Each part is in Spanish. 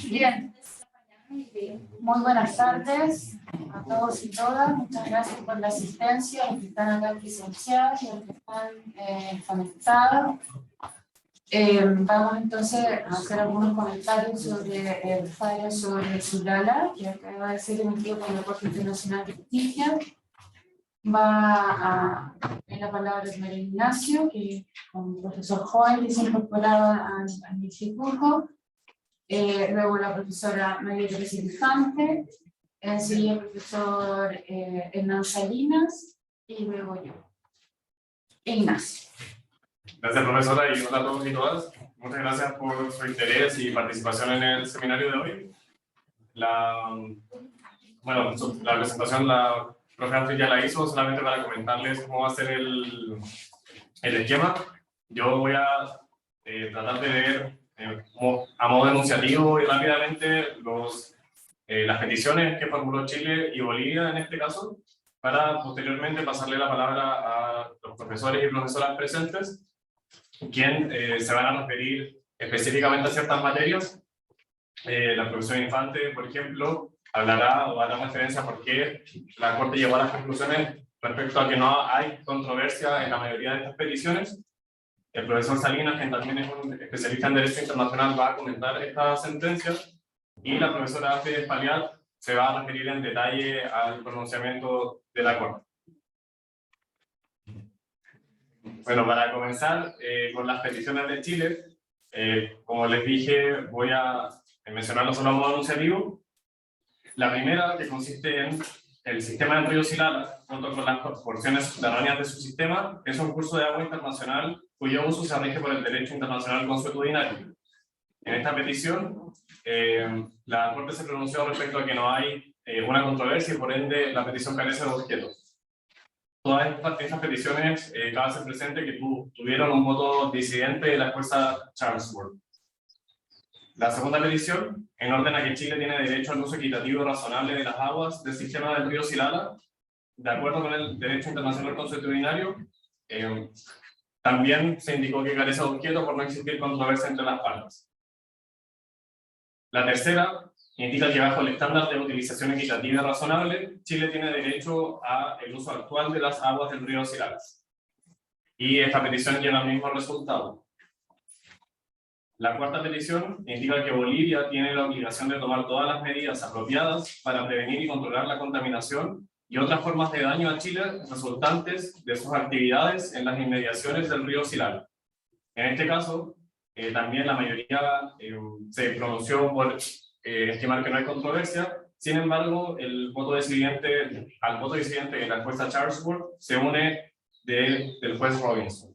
Bien. Muy buenas tardes a todos y todas. Muchas gracias por la asistencia, los que están acá presenciales y los que están conectados. Vamos entonces a hacer algunos comentarios sobre el fallo sobre Xilala, que acaba de ser emitido por la Corte Internacional de Justicia. Va a tener la palabra el María Ignacio, que con el profesor joven que se incorporaba al instituto. Luego la profesora María Teresa Infante, enseguida el profesor Hernán Salinas y luego yo. Ignacio. Gracias, profesora, y hola a todos y todas. Muchas gracias por su interés y participación en el seminario de hoy. La presentación la profesora ya la hizo, solamente para comentarles cómo va a ser el esquema. Yo voy a tratar de ver a modo enunciativo y rápidamente las peticiones que formuló Chile y Bolivia en este caso, para posteriormente pasarle la palabra a los profesores y profesoras presentes, quien se van a referir específicamente a ciertas materias. La profesora Infante, por ejemplo, hablará o hará referencia a por qué la Corte llegó a las conclusiones respecto a que no hay controversia en la mayoría de estas peticiones. El profesor Salinas, que también es un especialista en Derecho Internacional, va a comentar esta sentencia, y la profesora Fidel Paliat se va a referir en detalle al pronunciamiento de la Corte. Bueno, para comenzar con las peticiones de Chile, como les dije, voy a mencionarlo solo a modo enunciativo. La primera, que consiste en el sistema del río Silala, junto con las porciones subterráneas de su sistema, es un curso de agua internacional cuyo uso se rige por el derecho internacional consuetudinario. En esta petición, la Corte se pronunció respecto a que no hay una controversia y por ende la petición carece de objeto. Todas estas peticiones, cabe hacer presente que tuvieron un voto disidente de la jueza Charlesworth. La segunda petición, en orden a que Chile tiene derecho al uso equitativo y razonable de las aguas del sistema del río Silala, de acuerdo con el derecho internacional consuetudinario, también se indicó que carece de objeto por no existir controversia entre las partes. La tercera indica que bajo el estándar de utilización equitativa y razonable, Chile tiene derecho al uso actual de las aguas del río Silala. Y esta petición tiene el mismo resultado. La cuarta petición indica que Bolivia tiene la obligación de tomar todas las medidas apropiadas para prevenir y controlar la contaminación y otras formas de daño a Chile resultantes de sus actividades en las inmediaciones del río Silala. En este caso, también la mayoría se pronunció por estimar que no hay controversia. Sin embargo, al voto disidente de la jueza Charlesworth se une del juez Robinson.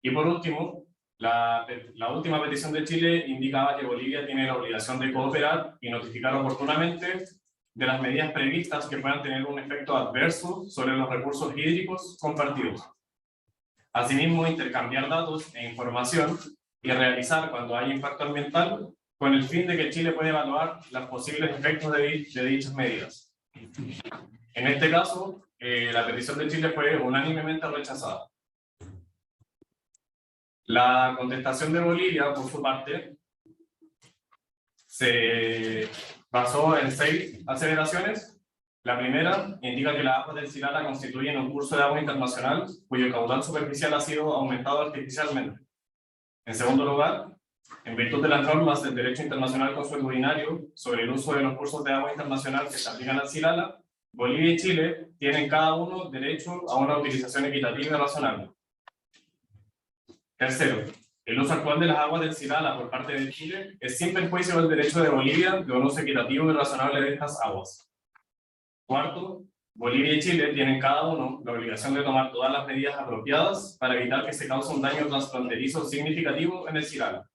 Y por último, la última petición de Chile indicaba que Bolivia tiene la obligación de cooperar y notificar oportunamente de las medidas previstas que puedan tener un efecto adverso sobre los recursos hídricos compartidos. Asimismo, intercambiar datos e información y realizar cuando hay impacto ambiental, con el fin de que Chile pueda evaluar los posibles efectos de dichas medidas. En este caso, la petición de Chile fue unánimemente rechazada. La contestación de Bolivia, por su parte, se basó en 6 aseveraciones. La primera indica que las aguas del Silala constituyen un curso de agua internacional cuyo caudal superficial ha sido aumentado artificialmente. En segundo lugar, en virtud de las normas del derecho internacional consuetudinario sobre el uso de los cursos de agua internacional que se aplican al Silala, Bolivia y Chile tienen cada uno derecho a una utilización equitativa y razonable. Tercero, el uso actual de las aguas del Silala por parte de Chile es sin perjuicio del derecho de Bolivia de un uso equitativo y razonable de estas aguas. Cuarto, Bolivia y Chile tienen cada uno la obligación de tomar todas las medidas apropiadas para evitar que se cause un daño transfronterizo significativo en el Silala.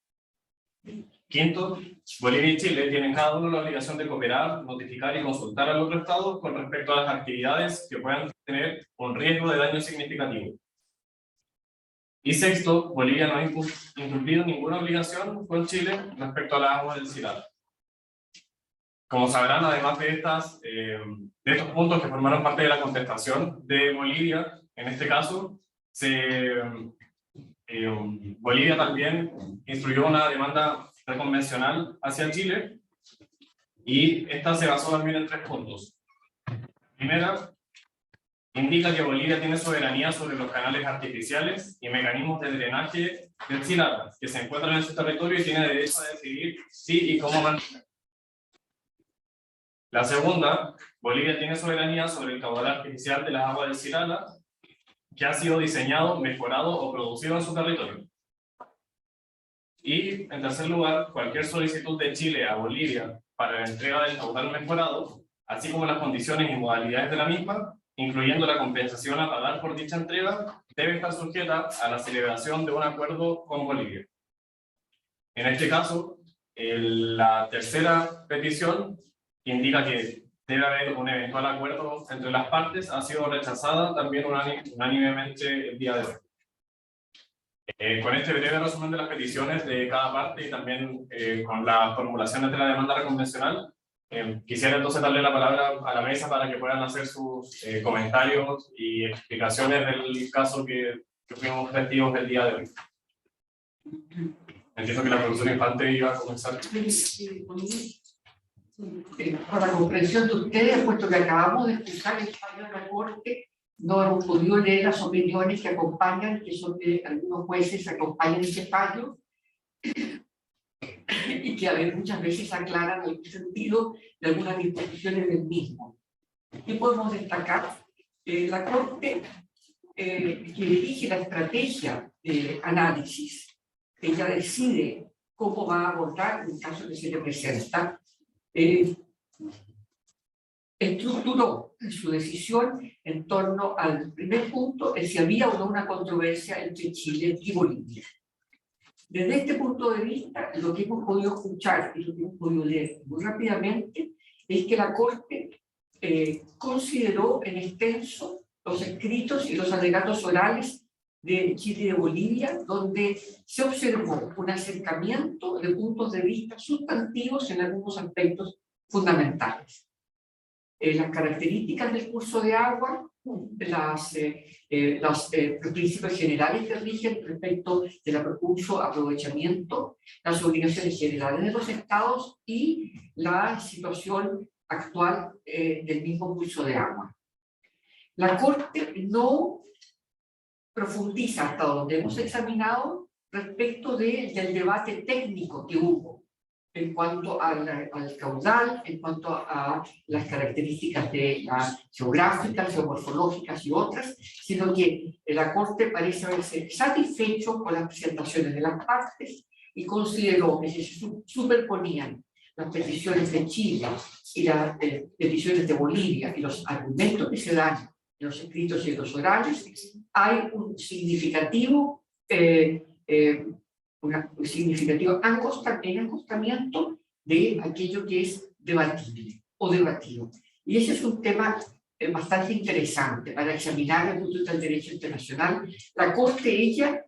Quinto, Bolivia y Chile tienen cada uno la obligación de cooperar, notificar y consultar al otro Estado con respecto a las actividades que puedan tener un riesgo de daño significativo. Y sexto, Bolivia no ha incumplido ninguna obligación con Chile respecto a las aguas del Silala. Como sabrán, además de estos puntos que formaron parte de la contestación de Bolivia, en este caso, Bolivia también instruyó una demanda reconvencional hacia Chile, y esta se basó también en 3 puntos. Primera, indica que Bolivia tiene soberanía sobre los canales artificiales y mecanismos de drenaje del Silala, que se encuentran en su territorio y tiene derecho a decidir si y cómo mantener. La segunda, Bolivia tiene soberanía sobre el caudal artificial de las aguas del Silala, que ha sido diseñado, mejorado o producido en su territorio. Y, en tercer lugar, cualquier solicitud de Chile a Bolivia para la entrega del caudal mejorado, así como las condiciones y modalidades de la misma, incluyendo la compensación a pagar por dicha entrega, debe estar sujeta a la celebración de un acuerdo con Bolivia. En este caso, la tercera petición indica que debe haber un eventual acuerdo entre las partes, ha sido rechazada también unánimemente el día de hoy. Con este breve resumen de las peticiones de cada parte y también con las formulaciones de la demanda convencional, quisiera entonces darle la palabra a la mesa para que puedan hacer sus comentarios y explicaciones del caso que fuimos testigos del día de hoy. Entiendo que la profesora Infante iba a comenzar. Para la comprensión de ustedes, puesto que acabamos de escuchar el fallo de la Corte, no hemos podido leer las opiniones que acompañan, que son de algunos jueces que acompañan ese fallo, y que a ver, muchas veces aclaran el sentido de algunas disposiciones del mismo. ¿Qué podemos destacar? La Corte que dirige la estrategia de análisis, ella decide cómo va a abordar el caso que se le presenta, estructuró su decisión en torno al primer punto, es si había o no una controversia entre Chile y Bolivia. Desde este punto de vista, lo que hemos podido escuchar y lo que hemos podido leer muy rápidamente es que la Corte consideró en extenso los escritos y los alegatos orales de Chile y de Bolivia, donde se observó un acercamiento de puntos de vista sustantivos en algunos aspectos fundamentales. Las características del curso de agua, los principios generales que rigen respecto del uso, aprovechamiento, las obligaciones generales de los estados y la situación actual del mismo curso de agua. La Corte no profundiza hasta donde hemos examinado respecto del debate técnico que hubo en cuanto al caudal, en cuanto a las características geográficas, geomorfológicas y otras, sino que la Corte parece haberse satisfecho con las presentaciones de las partes y consideró que si se superponían las peticiones de Chile y las peticiones de Bolivia y los argumentos que se dan en los escritos y en los orales, hay un significativo acostamiento de aquello que es debatible o debatido. Y ese es un tema bastante interesante para examinar desde el punto de vista del derecho internacional. La Corte, ella,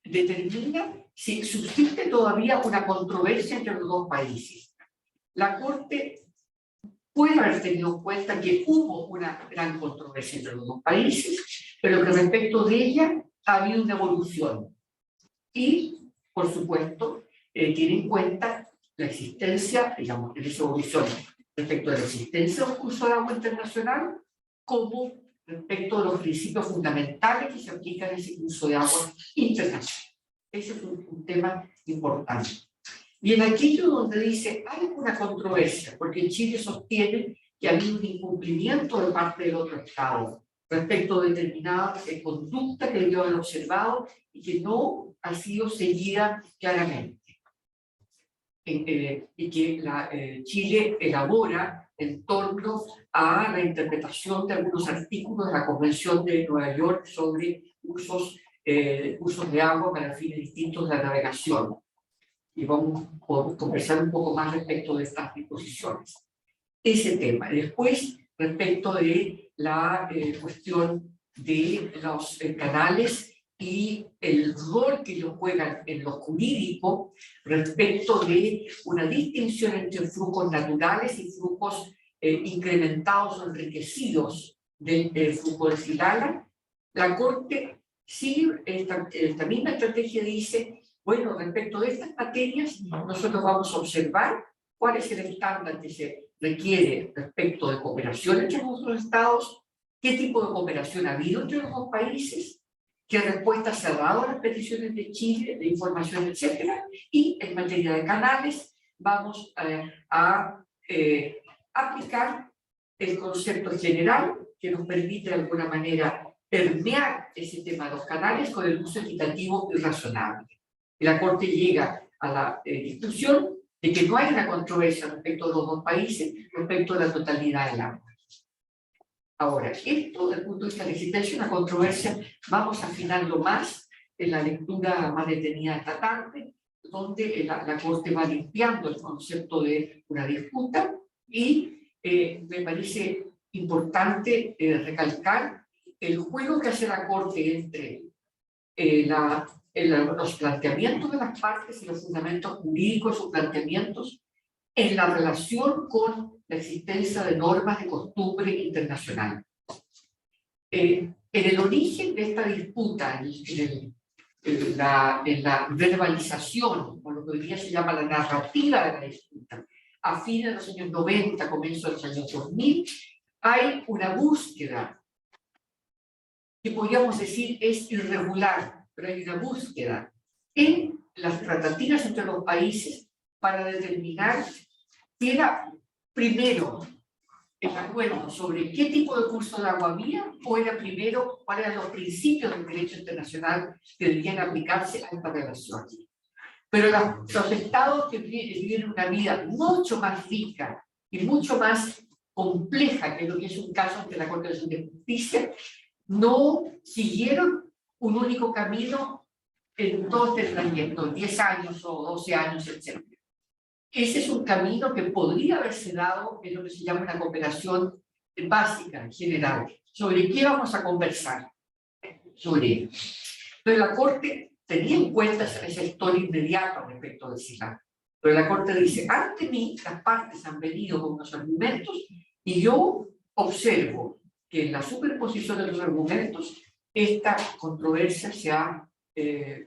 determina si subsiste todavía una controversia entre los dos países. La Corte puede haber tenido en cuenta que hubo una gran controversia entre los dos países, pero que respecto de ella ha habido una evolución. Y, por supuesto, tiene en cuenta la existencia, digamos, de esa evolución respecto de la existencia de un curso de agua internacional, como respecto de los principios fundamentales que se aplican en ese curso de agua internacional. Ese es un tema importante. Y en aquello donde dice hay una controversia, porque Chile sostiene que ha habido un incumplimiento de parte del otro Estado respecto de determinada conducta que debió haber observado y que no ha sido seguida claramente. Y que Chile elabora en torno a la interpretación de algunos artículos de la Convención de Nueva York sobre usos de agua para fines distintos de la navegación. Y podemos conversar un poco más respecto de estas disposiciones. Ese tema. Después, respecto de la cuestión de los canales y el rol que ellos juegan en lo jurídico respecto de una distinción entre flujos naturales y flujos incrementados o enriquecidos del flujo de Silala. La Corte sí, esta misma estrategia dice, bueno, respecto de estas materias, nosotros vamos a observar cuál es el estándar que se requiere respecto de cooperación entre los dos estados, qué tipo de cooperación ha habido entre los dos países, qué respuesta se ha dado a las peticiones de Chile, de información, etcétera, y en materia de canales vamos a aplicar el concepto general que nos permite de alguna manera permear ese tema de los canales con el uso equitativo y razonable. Y la Corte llega a la discusión de que no hay una controversia respecto de los dos países, respecto de la totalidad del agua. Ahora, esto desde el punto de vista de la existencia de una controversia, vamos a afinarlo más en la lectura más detenida esta tarde, donde la Corte va limpiando el concepto de una disputa y me parece importante recalcar el juego que hace la Corte entre los planteamientos de las partes y los fundamentos jurídicos de sus planteamientos en la relación con la existencia de normas de costumbre internacional. En el origen de esta disputa, en la verbalización, o lo que hoy día se llama la narrativa de la disputa, a fines de los años 90, comienzo de los años 2000, hay una búsqueda que podríamos decir es irregular, pero hay una búsqueda en las tratativas entre los países para determinar qué era primero el acuerdo sobre qué tipo de curso de agua había, o era primero cuáles eran los principios del derecho internacional que debían aplicarse a esta relación. Pero los estados que viven una vida mucho más rica y mucho más compleja que lo que es un caso ante la Corte de Justicia, no siguieron un único camino en todo este trayecto, 10 años o 12 años, etc. Ese es un camino que podría haberse dado en lo que se llama una cooperación básica, general. ¿Sobre qué vamos a conversar? Sobre ello. Entonces la Corte tenía en cuenta esa historia inmediata respecto de Silala. Pero la Corte dice, ante mí las partes han venido con unos argumentos y yo observo que en la superposición de los argumentos esta controversia se ha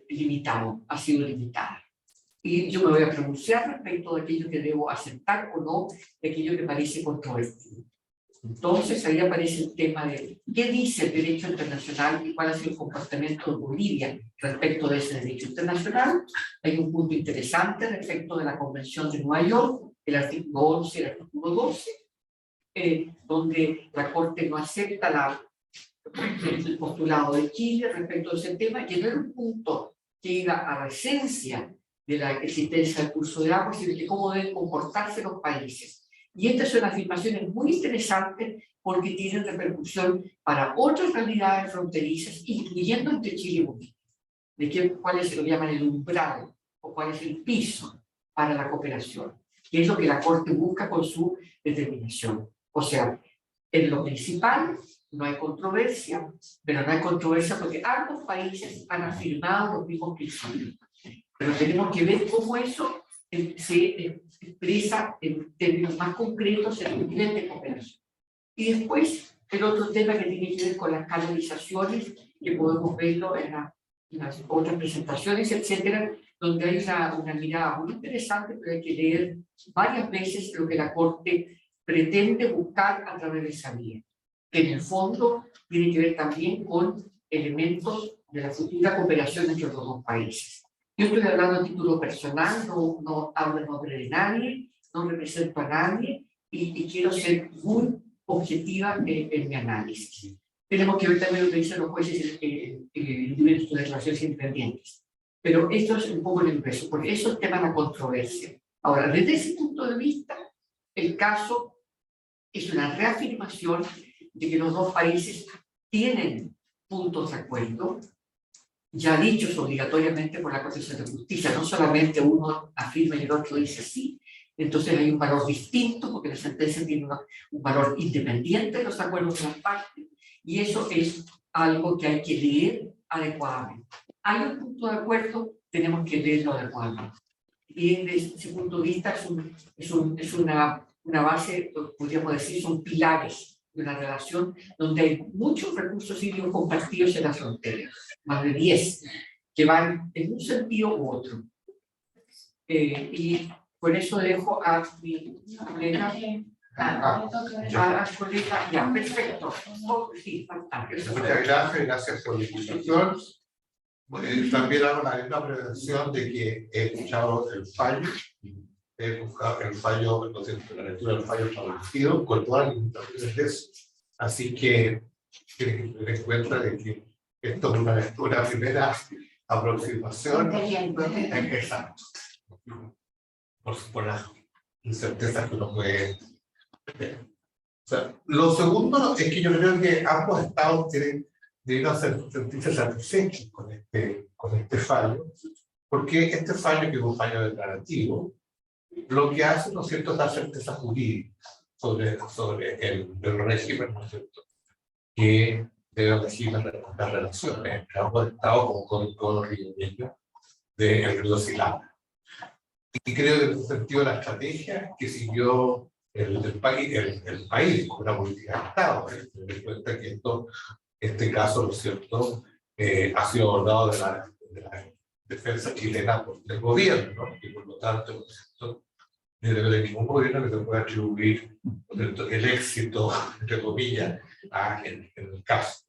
limitado, ha sido limitada. Y yo me voy a pronunciar respecto de aquello que debo aceptar o no, de aquello que parece controvertido. Entonces ahí aparece el tema de qué dice el derecho internacional y cuál ha sido el comportamiento de Bolivia respecto de ese derecho internacional. Hay un punto interesante respecto de la Convención de Nueva York, el artículo 11 y el artículo 12, donde la Corte no acepta el postulado de Chile respecto a ese tema, y no era un punto que iba a la esencia de la existencia del curso de agua, sino de cómo deben comportarse los países. Y estas son afirmaciones muy interesantes porque tienen repercusión para otras realidades fronterizas, incluyendo entre Chile y Bolivia. ¿Cuál es lo que llaman el umbral o cuál es el piso para la cooperación? Que es lo que la Corte busca con su determinación. O sea, en lo principal no hay controversia, pero no hay controversia porque ambos países han afirmado los mismos principios. Pero tenemos que ver cómo eso se expresa en términos más concretos en el nivel de cooperación. Y después, el otro tema que tiene que ver con las canalizaciones, que podemos verlo en las otras presentaciones, etcétera, donde hay una mirada muy interesante, pero hay que leer varias veces lo que la Corte pretende buscar a través de esa vía, que en el fondo tiene que ver también con elementos de la futura cooperación entre los dos países. Yo estoy hablando a título personal, no hablo en nombre de nadie, no represento a nadie y quiero ser muy objetiva en mi análisis. Tenemos que ver también lo que dicen los jueces en niveles de declaraciones independientes. Pero esto es un poco el ingreso, porque eso es tema de la controversia. Ahora, desde ese punto de vista, el caso es una reafirmación de que los dos países tienen puntos de acuerdo, ya dichos obligatoriamente por la Corte de Justicia. No solamente uno afirma y el otro dice sí, entonces hay un valor distinto, porque la sentencia tiene un valor independiente de los acuerdos de las partes, y eso es algo que hay que leer adecuadamente. Hay un punto de acuerdo, tenemos que leerlo adecuadamente. Y desde ese punto de vista es una base, podríamos decir, son pilares de una relación donde hay muchos recursos hídricos compartidos en la frontera, más de 10, que van en un sentido u otro. Y por eso dejo a mi colega, ya, perfecto. Sí, fantástico. Muchas gracias por la invitación. También hago la misma prevención de que he escuchado el fallo, he buscado el fallo, entonces la lectura del fallo establecido con todas las limitaciones de eso. Así que tienen que tener en cuenta de que esto es una primera aproximación. Exacto. Por las incertezas que uno puede tener. O sea, lo segundo es que yo creo que ambos estados deberían sentirse satisfechos con este fallo, porque este fallo, que es un fallo declarativo, lo que hace, ¿no es cierto?, es dar certeza jurídica sobre el régimen, ¿no es cierto?, que debe regir las relaciones entre ambos estados con el río Negro del río Silama. Y creo que en ese sentido la estrategia que siguió el país con una política de Estado, tener en cuenta que este caso, ¿no es cierto?, ha sido abordado de la defensa chilena del gobierno, ¿no? Y por lo tanto, ¿no es cierto?, de ningún gobierno que se pueda atribuir, ¿no es cierto?, el éxito, entre comillas, en el caso.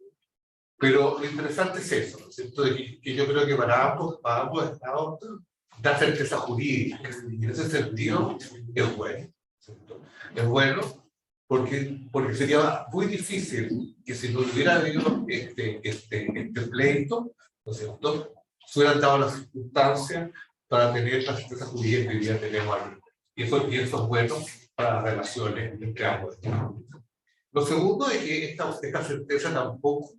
Pero lo interesante es eso, ¿no es cierto?, de que yo creo que para ambos estados da certeza jurídica, y en ese sentido es bueno, ¿cierto? Es bueno porque sería muy difícil que si no hubiera habido este pleito, ¿no es cierto?, se hubieran dado las circunstancias para tener la certeza jurídica que hoy día tenemos aquí. Y eso es bueno para las relaciones entre ambos estados. Lo segundo es que esta certeza tampoco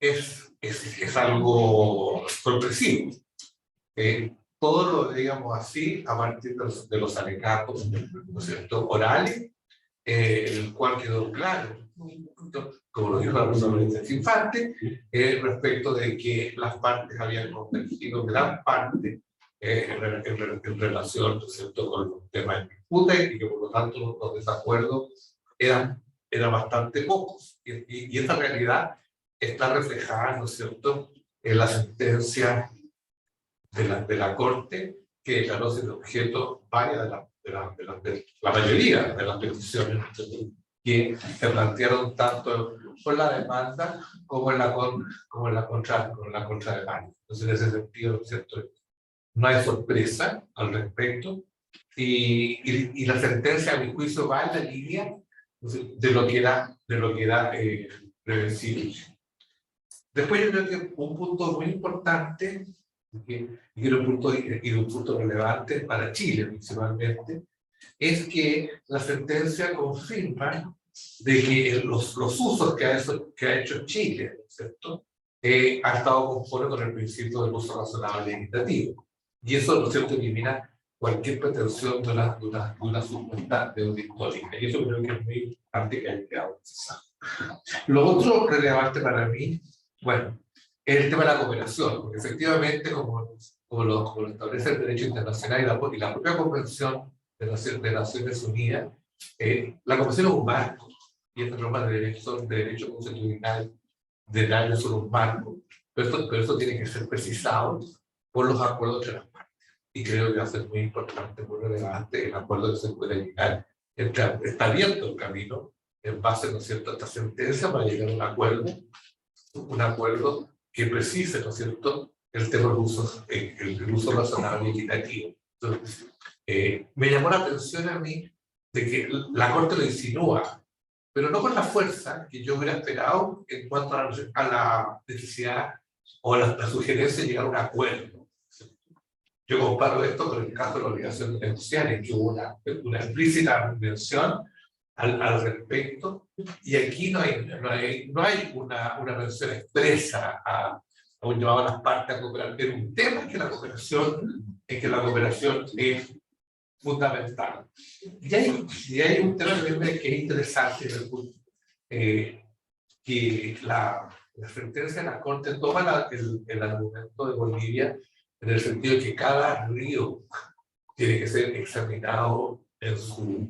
es algo sorpresivo. Todo lo, digamos así, a partir de los alegatos, ¿no es cierto?, orales, el cual quedó claro, como lo dijo la profesora Infante, respecto de que las partes habían convergido gran parte en relación, ¿no es cierto?, con los temas de disputa, y que por lo tanto los desacuerdos eran bastante pocos. Y esta realidad está reflejada, ¿no es cierto?, en la sentencia de la Corte, que declaró ser objeto varias de la mayoría de las peticiones que se plantearon tanto por la demanda como en la contrademanda. Entonces, en ese sentido, ¿no es cierto?, no hay sorpresa al respecto, y la sentencia, a mi juicio, va en la línea de lo que era previsible. Después yo creo que un punto muy importante y un punto relevante para Chile principalmente, es que la sentencia confirma de que los usos que ha hecho Chile, ¿cierto?, ha estado conforme con el principio del uso razonable y equitativo. Y eso, ¿no es cierto?, elimina cualquier pretensión de una supuesta deuda histórica. Y eso creo que es muy importante que haya quedado necesario. Lo otro relevante para mí, bueno, es el tema de la cooperación, porque efectivamente, como lo establece el derecho internacional y la propia Convención de Naciones Unidas, la Convención es un marco, y estas normas de derecho constitucional del año son un marco, pero esto tiene que ser precisado por los acuerdos entre las partes. Y creo que va a ser muy importante, muy relevante el acuerdo que se puede llegar. Está abierto el camino en base, ¿no es cierto?, a esta sentencia para llegar a un acuerdo que precise, ¿no es cierto?, el tema del uso razonable y equitativo. Entonces, me llamó la atención a mí de que la Corte lo insinúa, pero no con la fuerza que yo hubiera esperado en cuanto a la necesidad o la sugerencia de llegar a un acuerdo. Yo comparo esto con el caso de la obligación de negociar, en que hubo una explícita mención al respecto, y aquí no hay una mención expresa a un llamado a las partes a cooperar. Pero un tema es que la cooperación es fundamental. Y hay un tema que es interesante, que la sentencia de la Corte toma el argumento de Bolivia en el sentido de que cada río tiene que ser examinado en su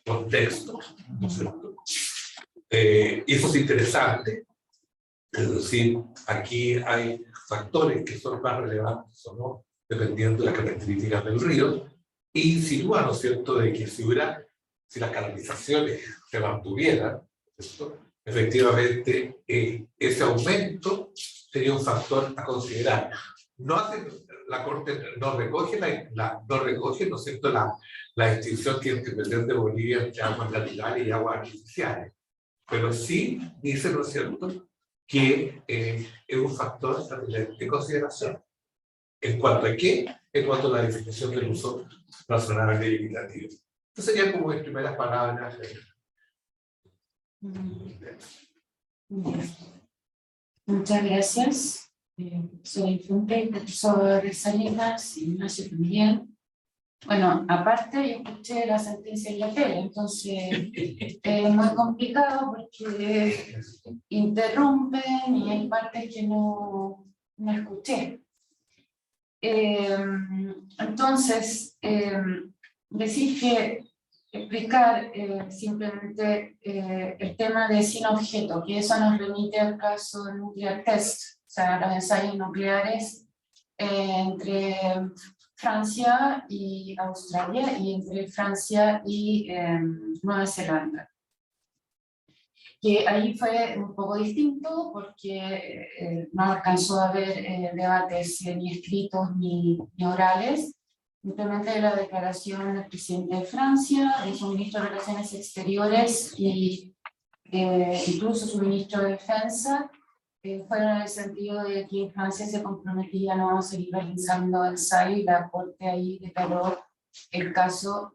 contexto, ¿no es cierto? Y eso es interesante, es decir, aquí hay factores que son más relevantes o no, dependiendo de las características del río, y insinúa, ¿no es cierto?, de que si las canalizaciones se mantuvieran, ¿cierto?, efectivamente ese aumento sería un factor a considerar. La Corte no recoge, ¿no es cierto?, la distinción que hay que depender de Bolivia entre aguas naturales y aguas artificiales, pero sí dice, ¿no es cierto?, que es un factor de consideración. ¿En cuanto a qué? En cuanto a la definición del uso razonable y equitativo. Estas serían como mis primeras palabras. Muchas gracias. Soy Fuente, profesor Salinas, Ignacio también. Bueno, aparte yo escuché la sentencia en la tele, entonces es muy complicado porque interrumpen y hay partes que no escuché. Entonces, decir que explicar simplemente el tema de sin objeto, que eso nos remite al caso nuclear test, o sea, los ensayos nucleares entre Francia y Australia y entre Francia y Nueva Zelanda. Que ahí fue un poco distinto porque no alcanzó a haber debates ni escritos ni orales. Simplemente la declaración del presidente de Francia, de su ministro de Relaciones Exteriores y incluso su ministro de Defensa, fueron en el sentido de que Francia se comprometía a no seguir realizando ensayos y la Corte ahí declaró el caso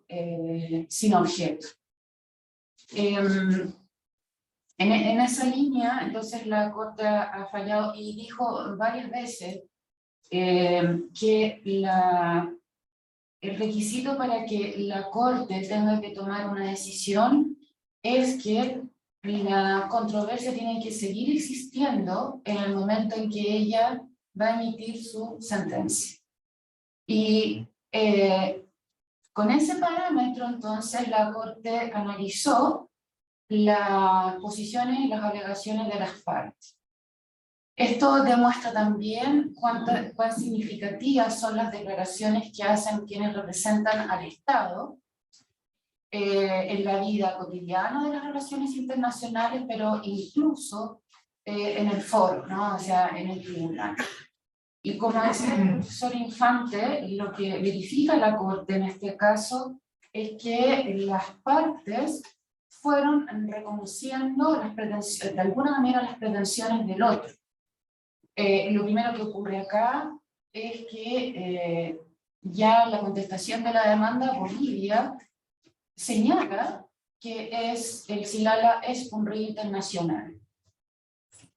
sin objeto. En esa línea, entonces la Corte ha fallado y dijo varias veces que el requisito para que la Corte tenga que tomar una decisión es que la controversia tiene que seguir existiendo en el momento en que ella va a emitir su sentencia. Y con ese parámetro, entonces, la Corte analizó las posiciones y las alegaciones de las partes. Esto demuestra también cuán significativas son las declaraciones que hacen quienes representan al Estado en la vida cotidiana de las relaciones internacionales, pero incluso en el foro, ¿no? O sea, en el tribunal. Y como dice el profesor Infante, lo que verifica la Corte en este caso es que las partes fueron reconociendo de alguna manera las pretensiones del otro. Lo primero que ocurre acá es que ya la contestación de la demanda, Bolivia señala que el Xilala es un río internacional.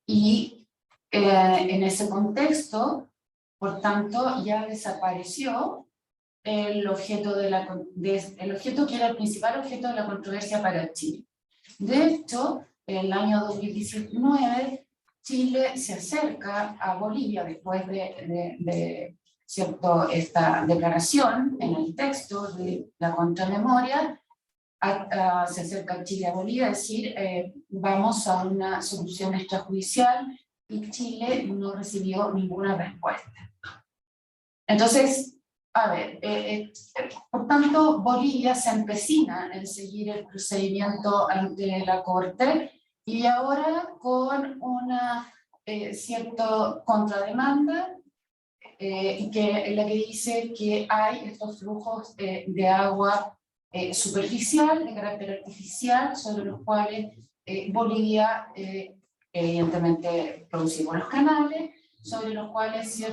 Y en ese contexto, por tanto, ya desapareció el objeto que era el principal objeto de la controversia para Chile. De hecho, en el año 2019, Chile se acerca a Bolivia después de esta declaración en el texto de la contramemoria, se acerca Chile a Bolivia a decir vamos a una solución extrajudicial y Chile no recibió ninguna respuesta. Entonces, a ver, por tanto, Bolivia se empecina en seguir el procedimiento ante la Corte y ahora con una cierta contrademanda en la que dice que hay estos flujos de agua superficial, de carácter artificial, sobre los cuales Bolivia evidentemente producimos los canales, sobre los cuales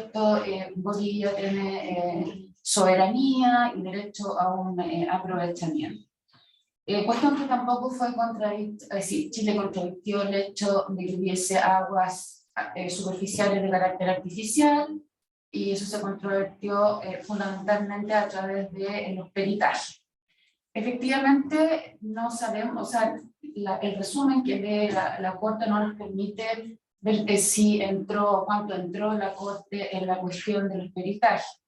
Bolivia tiene soberanía y derecho a un aprovechamiento. Cuestión que tampoco fue Chile contradictió el hecho de que hubiese aguas superficiales de carácter artificial, y eso se controvertió fundamentalmente a través de los peritajes. Efectivamente, no sabemos, o sea, el resumen que lee la Corte no nos permite ver si entró, cuánto entró la Corte en la cuestión de los peritajes.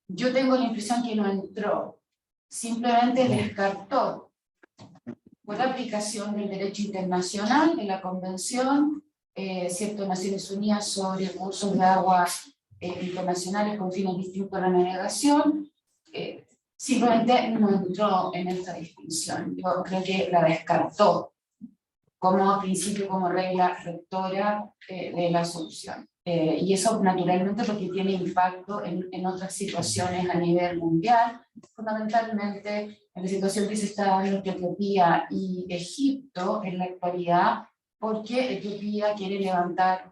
Yo tengo la impresión que no entró, simplemente descartó por aplicación del derecho internacional, de la Convención, cierto, Naciones Unidas sobre cursos de agua internacionales con fines distintos a la navegación, simplemente no entró en esta distinción. Yo creo que la descartó como principio, como regla rectora de la solución. Y eso naturalmente porque tiene impacto en otras situaciones a nivel mundial, fundamentalmente en la situación que se está dando entre Etiopía y Egipto en la actualidad, porque Etiopía quiere levantar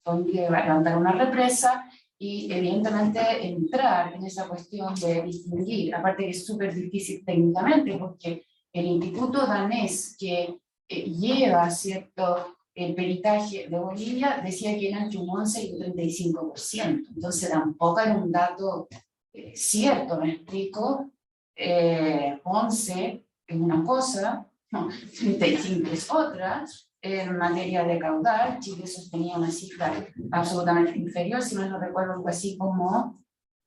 una represa y evidentemente entrar en esa cuestión de distinguir, aparte que es súper difícil técnicamente, porque el instituto danés que lleva cierto el peritaje de Bolivia decía que eran entre un 11 y un 35%, entonces tampoco era un dato cierto, ¿me explico? 11 es una cosa, no, 35 es otra. En materia de caudal, Chile sostenía una cifra absolutamente inferior, si no recuerdo, algo así como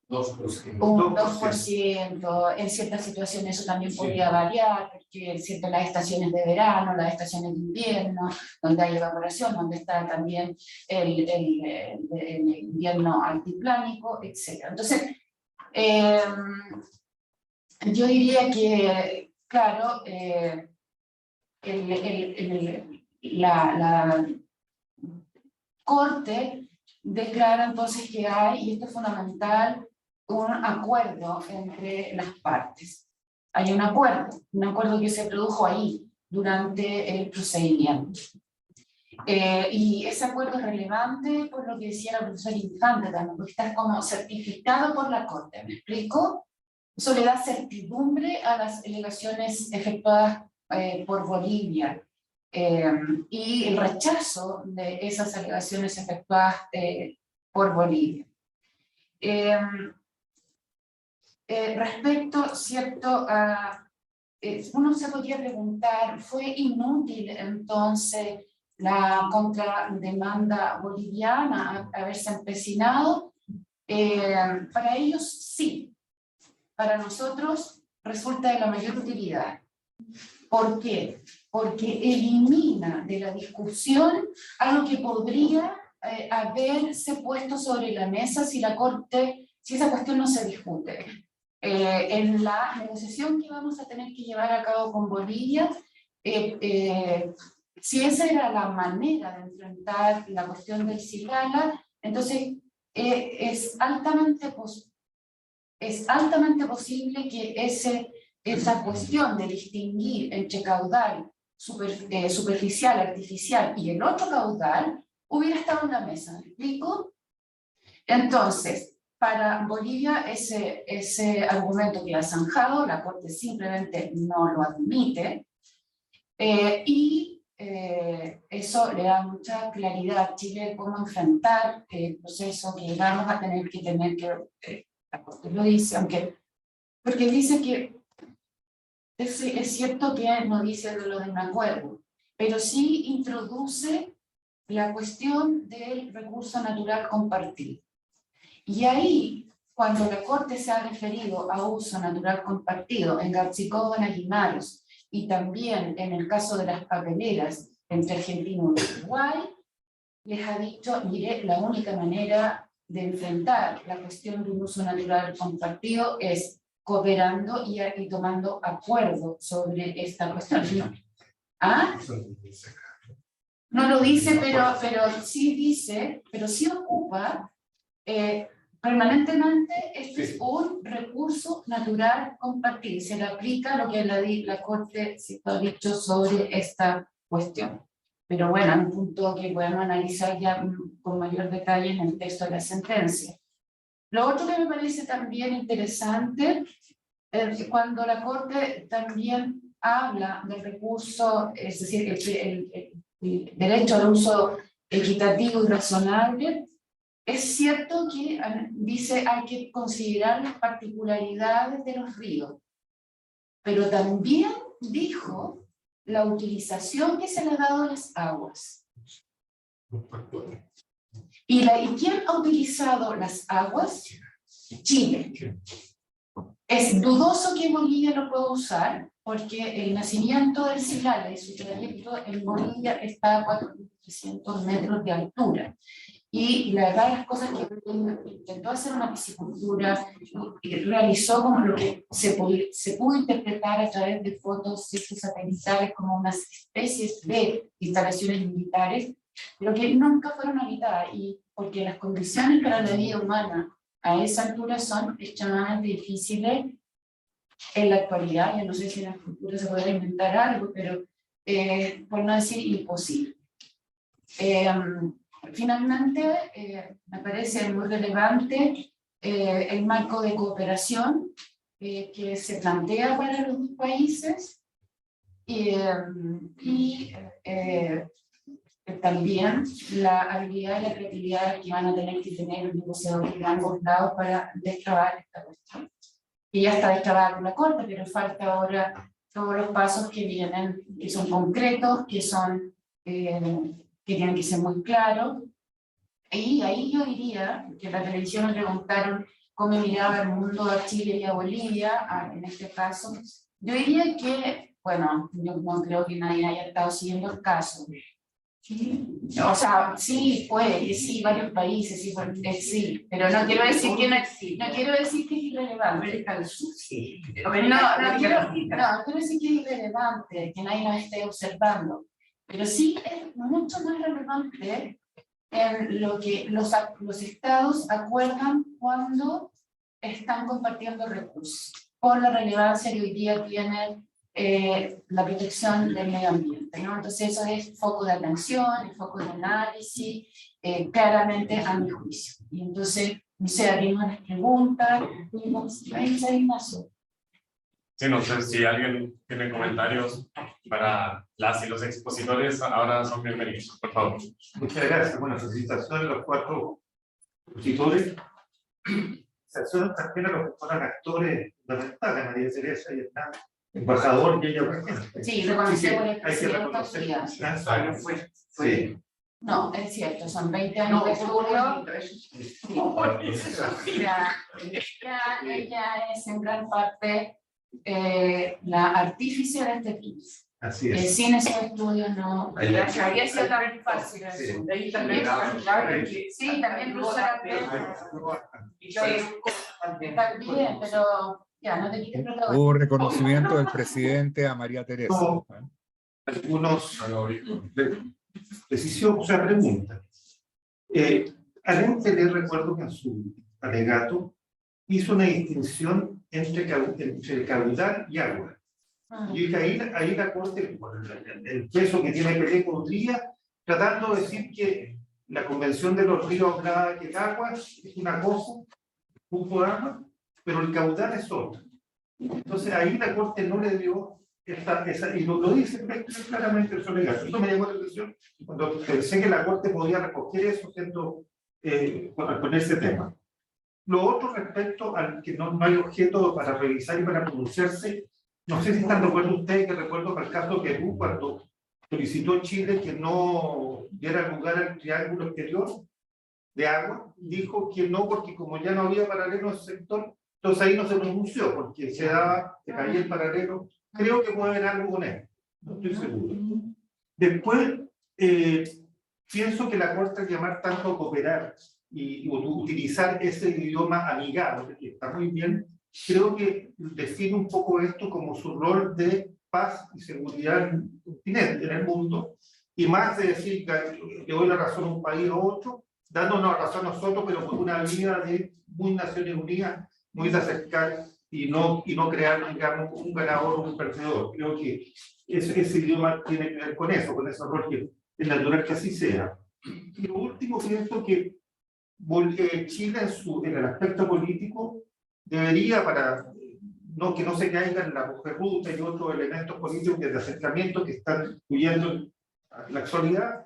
2%. un 2%, en ciertas situaciones eso también podría variar, porque en las estaciones de verano, las estaciones de invierno, donde hay evaporación, donde está también el invierno altiplánico, etc. Entonces, yo diría que, claro, la Corte declara entonces que hay, y esto es fundamental, un acuerdo entre las partes. Hay un acuerdo que se produjo ahí durante el procedimiento. Y ese acuerdo es relevante por lo que decía la profesora Infante también, porque está como certificado por la Corte, ¿me explico? Eso le da certidumbre a las alegaciones efectuadas por Bolivia, y el rechazo de esas alegaciones efectuadas por Bolivia. Respecto, cierto, a... uno se podría preguntar, ¿fue inútil entonces la contrademanda boliviana haberse empecinado? Para ellos sí, para nosotros resulta de la mayor utilidad. ¿Por qué? Porque elimina de la discusión algo que podría haberse puesto sobre la mesa si la Corte, si esa cuestión no se discute. En la negociación que vamos a tener que llevar a cabo con Bolivia, si esa era la manera de enfrentar la cuestión del Cigala, entonces es altamente posible que esa cuestión de distinguir entre caudal superficial, artificial y el otro caudal hubiera estado en la mesa, ¿me explico? Entonces, para Bolivia ese argumento que ha zanjado, la Corte simplemente no lo admite, y eso le da mucha claridad a Chile cómo enfrentar el proceso que vamos a tener que la Corte lo dice, porque dice que es cierto que no dice lo de un acuerdo, pero sí introduce la cuestión del recurso natural compartido. Y ahí, cuando la Corte se ha referido a uso natural compartido en Garchicóbana y Maros, y también en el caso de las papeleras entre Argentina y Uruguay, les ha dicho, mire, la única manera de enfrentar la cuestión de un uso natural compartido es cooperando y tomando acuerdo sobre esta cuestión. ¿Ah? No lo dice, pero sí dice, pero sí ocupa permanentemente, este es un recurso natural compartido. Se le aplica lo que la Corte ha dicho sobre esta cuestión. Pero bueno, es un punto que podemos analizar ya con mayor detalle en el texto de la sentencia. Lo otro que me parece también interesante es cuando la Corte también habla del recurso, es decir, el derecho al uso equitativo y razonable. Es cierto que dice hay que considerar las particularidades de los ríos, pero también dijo la utilización que se le ha dado a las aguas. ¿Y quién ha utilizado las aguas? Chile. Es dudoso que Bolivia lo pueda usar, porque el nacimiento del Silala y su trayecto en Bolivia está a 4.300 metros de altura. Y la verdad, las cosas que intentó hacer una piscicultura y realizó como lo que se pudo interpretar a través de fotos satelitales como unas especies de instalaciones militares, pero que nunca fueron habitadas, y porque las condiciones para la vida humana a esa altura son extremadamente difíciles en la actualidad. Ya no sé si en el futuro se podrá inventar algo, pero por no decir imposible. Finalmente, me parece muy relevante el marco de cooperación que se plantea para los dos países, y también la habilidad y la creatividad que van a tener que tener los negociadores de ambos lados para destrabar esta cuestión. Y ya está destrabada con la Corte, pero falta ahora todos los pasos que vienen, que son concretos, que son que tienen que ser muy claros. Y ahí yo diría que la televisión me preguntaron cómo miraba el mundo a Chile y a Bolivia, en este caso. Yo diría que, bueno, yo no creo que nadie haya estado siguiendo el caso. O sea, sí, puede, sí, varios países, sí, sí, pero no quiero decir que no quiero decir que es irrelevante. América del Sur, sí. No quiero decir que es irrelevante, que nadie nos esté observando, pero sí es mucho más relevante en lo que los estados acuerdan cuando están compartiendo recursos, por la relevancia que hoy día tiene la protección del medio ambiente, ¿no? Entonces eso es foco de atención, foco de análisis, claramente a mi juicio. Y entonces, no sé, abrimos las preguntas, Ignacio. Sí, no sé si alguien tiene comentarios para las y los expositores, ahora son bienvenidos, por favor. Muchas gracias. Bueno, felicitaciones a los 4 expositores. Felicitaciones también a los que fueron actores fundamentales, María Teresa y Hernán, embajador y ella. Sí, reconocemos el hay que presidente reconocer. Fue. No, es cierto, son 20 años de estudio. Ella es en gran parte la artífice de este piso. Así es. Sin esos estudios no habría sido tan fácil. Sí, también profesora. También, pero ya no te quites protagonismo. Hubo reconocimiento del presidente a María Teresa. Algunos decisión, o sea, pregunta. Alente le recuerdo que en su alegato hizo una distinción entre caudal y agua. Y ahí la Corte, por el peso que tiene Pelé, podría, tratando de decir que la Convención de los Ríos hablaba que el agua es una cosa, un agua, pero el caudal es otra. Entonces ahí la Corte no le dio y lo dice claramente el alegato. Eso me llamó la atención cuando pensé que la Corte podía recoger eso con ese tema. Lo otro respecto al que no hay objeto para revisar y para pronunciarse, no sé si están de acuerdo ustedes, que recuerdo para el caso de Perú, cuando solicitó Chile que no diera lugar al triángulo exterior de agua, dijo que no, porque como ya no había paralelo en ese sector, entonces ahí no se pronunció, porque se caía el paralelo. Creo que puede haber algo con él, no estoy seguro. Después, pienso que la Corte, al llamar tanto a cooperar y utilizar ese idioma amigable, que está muy bien, creo que define un poco esto como su rol de paz y seguridad en el continente, en el mundo, y más de decir que le doy la razón a un país o otro, dándonos la razón a nosotros, pero con una línea de muy Naciones Unidas, muy de acercar y no crear, digamos, un ganador o un perdedor. Creo que ese idioma tiene que ver con eso, con ese rol que es natural que así sea. Y lo último, pienso que Chile en el aspecto político debería, para que no se caigan la ruta y otros elementos políticos de acercamiento que están incluyendo la actualidad,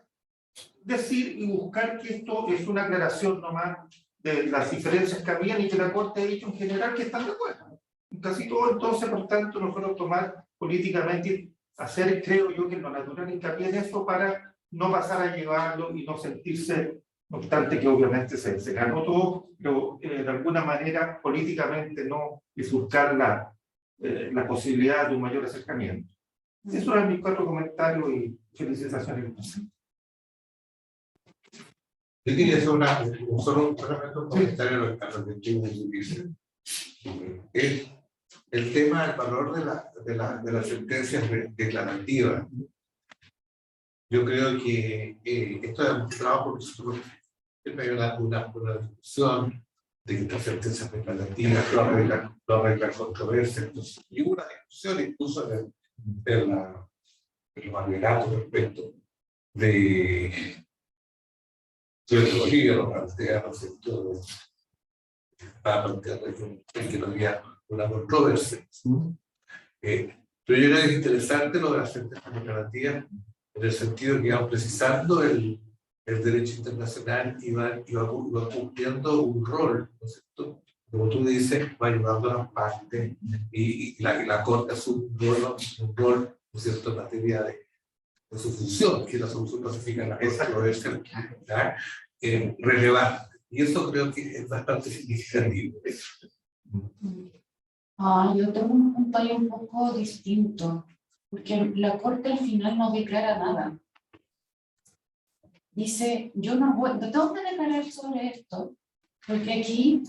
decir y buscar que esto es una aclaración nomás de las diferencias que habían y que la Corte ha dicho en general que están de acuerdo. Casi todo, entonces, por tanto, nosotros tomar políticamente, hacer, creo yo, que lo natural hincapié en eso para no pasar a llevarlo y no sentirse, no obstante que obviamente se ganó todo, pero de alguna manera políticamente no bifurcar la posibilidad de un mayor acercamiento. Esos eran mis 4 comentarios y felicitaciones. Yo quería hacer solo un comentario a lo que tú dices. El tema del valor de las sentencias declarativas. Yo creo que esto es demostrado porque siempre hay una discusión de que estas sentencias declarativas no arreglan controversias. Entonces, y hubo una discusión incluso en el bachillerato respecto de Bolivia, lo plantea, ¿no es cierto?, para plantear que no había una controversia. Pero yo creo que es interesante lo de las sentencias declarativas, en el sentido de que iban precisando el derecho internacional y va cumpliendo un rol, ¿no es cierto? Como tú dices, va ayudando a las partes y la Corte asume un rol, ¿no es cierto?, en materia de su función, que es la solución pacífica de la controversia relevante. Y eso creo que es bastante significativo. Yo tengo un punto ahí un poco distinto, porque la Corte al final no declara nada. Dice, yo no tengo que declarar sobre esto, porque aquí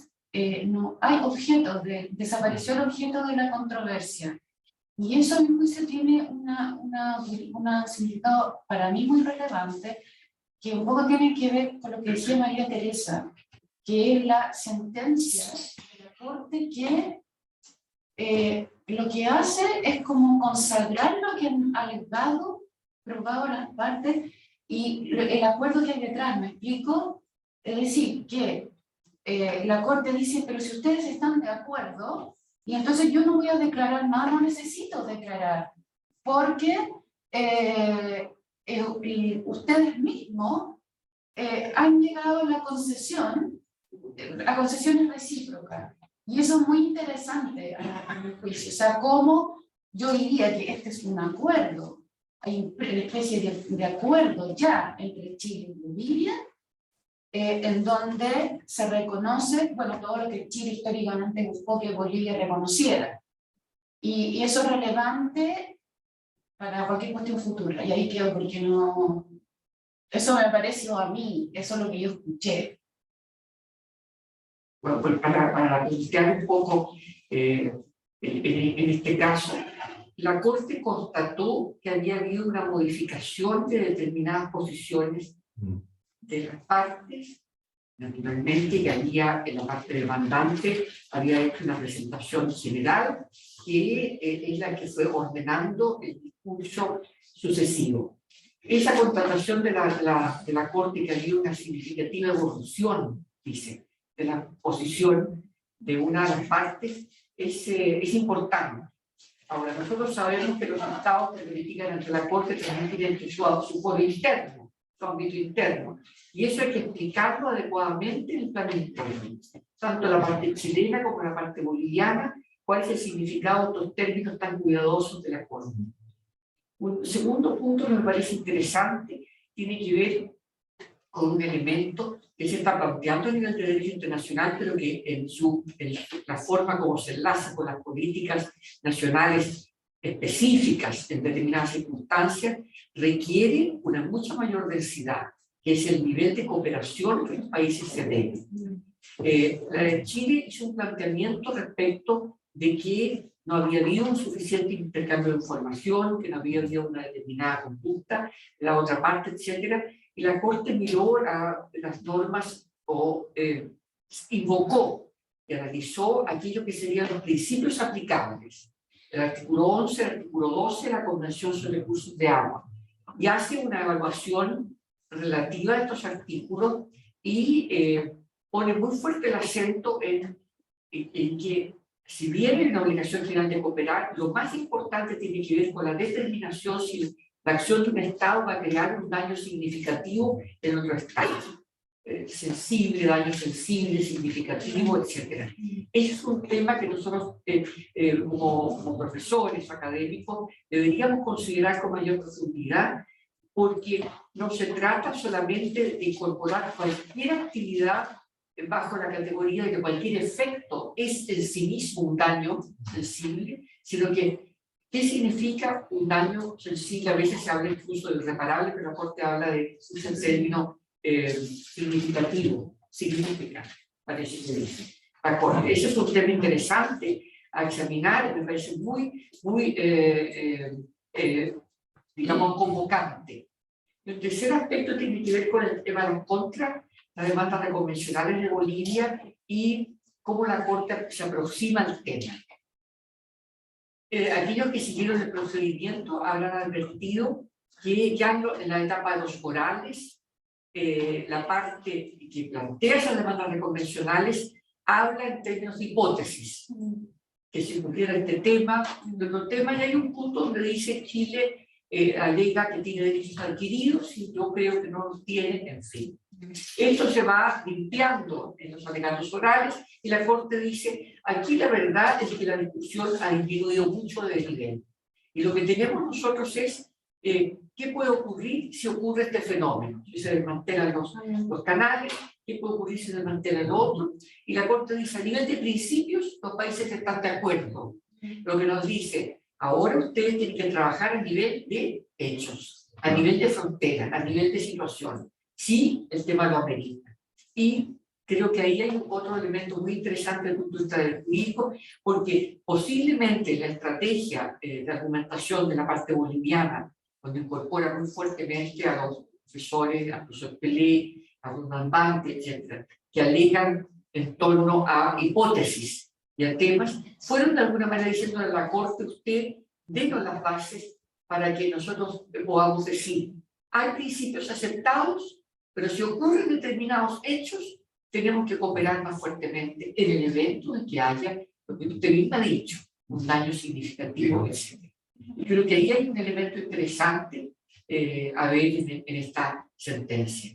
no hay objetos, desapareció el objeto de la controversia. Y eso en mi juicio tiene un significado para mí muy relevante, que un poco tiene que ver con lo que decía María Teresa, que es la sentencia de la Corte que lo que hace es como consagrar lo que han alegado, probado las partes y el acuerdo que hay detrás, ¿me explico? Es decir, que la Corte dice, pero si ustedes están de acuerdo, y entonces yo no voy a declarar nada, no necesito declarar, porque ustedes mismos han llegado a la concesión es recíproca. Y eso es muy interesante a mi juicio. O sea, cómo yo diría que este es un acuerdo, hay una especie de acuerdo ya entre Chile y Bolivia, en donde se reconoce, bueno, todo lo que Chile históricamente buscó que Bolivia reconociera. Y eso es relevante para cualquier cuestión futura. Y ahí quedo porque no... Eso me pareció a mí, eso es lo que yo escuché. Bueno, pues para plantear un poco, en este caso, la Corte constató que había habido una modificación de determinadas posiciones de las partes, naturalmente, que había en la parte demandante, había hecho una presentación general que es la que fue ordenando el discurso sucesivo. Esa constatación de la Corte que había una significativa evolución, dice, de la posición de una de las partes, es importante. Ahora, nosotros sabemos que los estados que verifican ante la Corte también tienen su foro interno, su ámbito interno, y eso hay que explicarlo adecuadamente en el plano interno, tanto la parte chilena como la parte boliviana, cuál es el significado de estos términos tan cuidadosos de la Corte. Un segundo punto que me parece interesante tiene que ver con un elemento que se está planteando a nivel de derecho internacional, pero que en la forma como se enlaza con las políticas nacionales específicas en determinadas circunstancias, requiere una mucha mayor densidad, que es el nivel de cooperación que los países se deben. La de Chile hizo un planteamiento respecto de que no había habido un suficiente intercambio de información, que no había habido una determinada conducta, la otra parte, etcétera, y la Corte miró las normas o invocó y analizó aquello que serían los principios aplicables. El artículo 11, el artículo 12, la Convención sobre Recursos de Agua, y hace una evaluación relativa a estos artículos y pone muy fuerte el acento en que, si bien hay una obligación final de cooperar, lo más importante tiene que ver con la determinación si la acción de un Estado va a crear un daño significativo en otro Estado. Sensible, daño sensible, significativo, etc. Ese es un tema que nosotros, como profesores académicos, deberíamos considerar con mayor profundidad porque no se trata solamente de incorporar cualquier actividad bajo la categoría de que cualquier efecto es en sí mismo un daño sensible, sino que ¿qué significa un daño sensible? A veces se habla incluso de irreparable, pero la Corte habla de un término significativo, significa, parece que dice la Corte. Ese es un tema interesante a examinar, me parece muy, digamos, convocante. El tercer aspecto tiene que ver con el tema de las contras, las demandas convencionales de Bolivia y cómo la Corte se aproxima al tema. Aquellos que siguieron el procedimiento habrán advertido que ya en la etapa de los orales, la parte que plantea esas demandas convencionales habla en términos de hipótesis, que se cumpliera este tema, y hay un punto donde dice Chile alega que tiene derechos adquiridos y yo creo que no los tiene, en fin. Esto se va limpiando en los alegatos orales y la Corte dice, aquí la verdad es que la discusión ha disminuido mucho de nivel. Y lo que tenemos nosotros es, ¿qué puede ocurrir si ocurre este fenómeno? Si se desmantelan los canales, ¿qué puede ocurrir si se desmantela el otro? Y la Corte dice, a nivel de principios, los países están de acuerdo. Lo que nos dice, ahora ustedes tienen que trabajar a nivel de hechos, a nivel de frontera, a nivel de situación. Sí, el tema lo amerita. Y creo que ahí hay otro elemento muy interesante desde el punto de vista del jurídico, porque posiblemente la estrategia de argumentación de la parte boliviana, donde incorpora muy fuertemente a los profesores, a profesor Pelé, a Ronald Bante, etcétera, que alegan en torno a hipótesis y a temas, fueron de alguna manera diciendo a la Corte, usted denos las bases para que nosotros podamos decir, hay principios aceptados, pero si ocurren determinados hechos, tenemos que cooperar más fuertemente en el evento en que haya, lo que usted misma ha dicho, un daño significativo, etc. Y creo que ahí hay un elemento interesante a ver en esta sentencia.